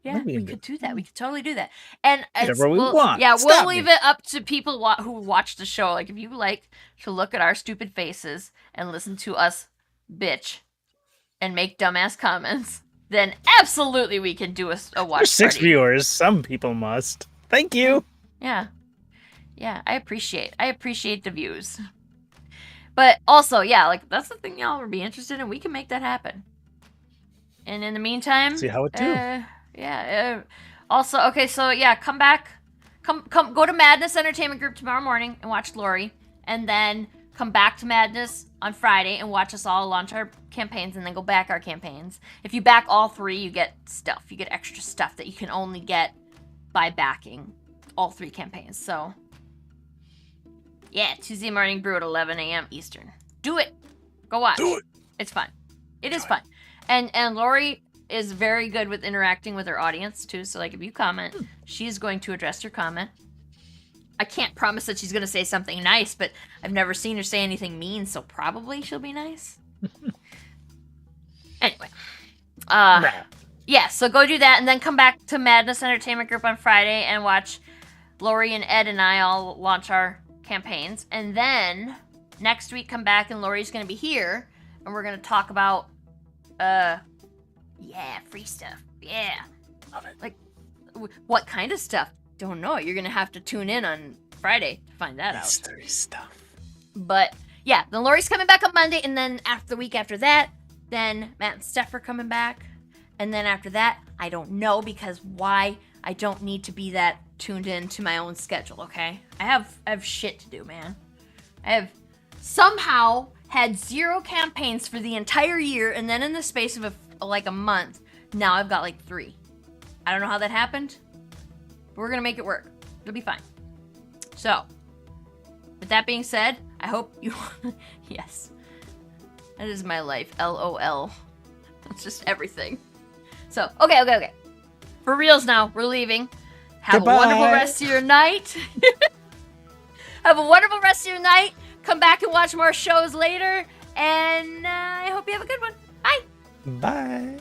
[SPEAKER 1] Yeah,
[SPEAKER 2] That'd be
[SPEAKER 1] we
[SPEAKER 2] good.
[SPEAKER 1] could do that. We could totally do that. And
[SPEAKER 2] Whatever we
[SPEAKER 1] we'll,
[SPEAKER 2] want.
[SPEAKER 1] Yeah,
[SPEAKER 2] Stop
[SPEAKER 1] we'll leave
[SPEAKER 2] me.
[SPEAKER 1] it up to people who watch the show. Like, if you like to look at our stupid faces and listen to us bitch and make dumbass comments, then absolutely we can do a watch
[SPEAKER 2] There's 6
[SPEAKER 1] party.
[SPEAKER 2] viewers. Some people must. Thank you.
[SPEAKER 1] Yeah. Yeah, I appreciate the views. But also, yeah, like, that's the thing y'all would be interested in. We can make that happen. And in the meantime...
[SPEAKER 2] See how it do.
[SPEAKER 1] Also, okay, so yeah, come back. Come go to Madness Entertainment Group tomorrow morning and watch Lori. And then come back to Madness on Friday and watch us all launch our campaigns and then go back our campaigns. If you back all 3, you get stuff. You get extra stuff that you can only get by backing all 3 campaigns. So, yeah, Tuesday morning brew at 11 a.m. Eastern. Do it. Go watch.
[SPEAKER 2] Do it.
[SPEAKER 1] It's fun. It is fun. And Lori is very good with interacting with her audience, too. So, like, if you comment, she's going to address your comment. I can't promise that she's going to say something nice, but I've never seen her say anything mean, so probably she'll be nice. Anyway. Yeah, so go do that, and then come back to Madness Entertainment Group on Friday and watch Lori and Ed and I all launch our campaigns. And then next week, come back, and Lori's going to be here, and we're going to talk about, free stuff. Yeah.
[SPEAKER 2] Love it.
[SPEAKER 1] Like, what kind of stuff? Don't know. You're going to have to tune in on Friday to find that out.
[SPEAKER 2] Mystery stuff.
[SPEAKER 1] But, yeah, then Lori's coming back on Monday, and then after the week after that, then Matt and Steph are coming back. And then after that, I don't know, because why? I don't need to be that tuned in to my own schedule, okay? I have shit to do, man. I have somehow had 0 campaigns for the entire year, and then in the space of a month, now I've got like 3. I don't know how that happened, but we're gonna make it work. It'll be fine. So, with that being said, I hope you... Yes. That is my life. LOL. That's just everything. So, okay. For reals now, we're leaving. Have
[SPEAKER 2] Goodbye.
[SPEAKER 1] a wonderful rest of your night. Have a wonderful rest of your night. Come back and watch more shows later. And I hope you have a good one. Bye.
[SPEAKER 2] Bye.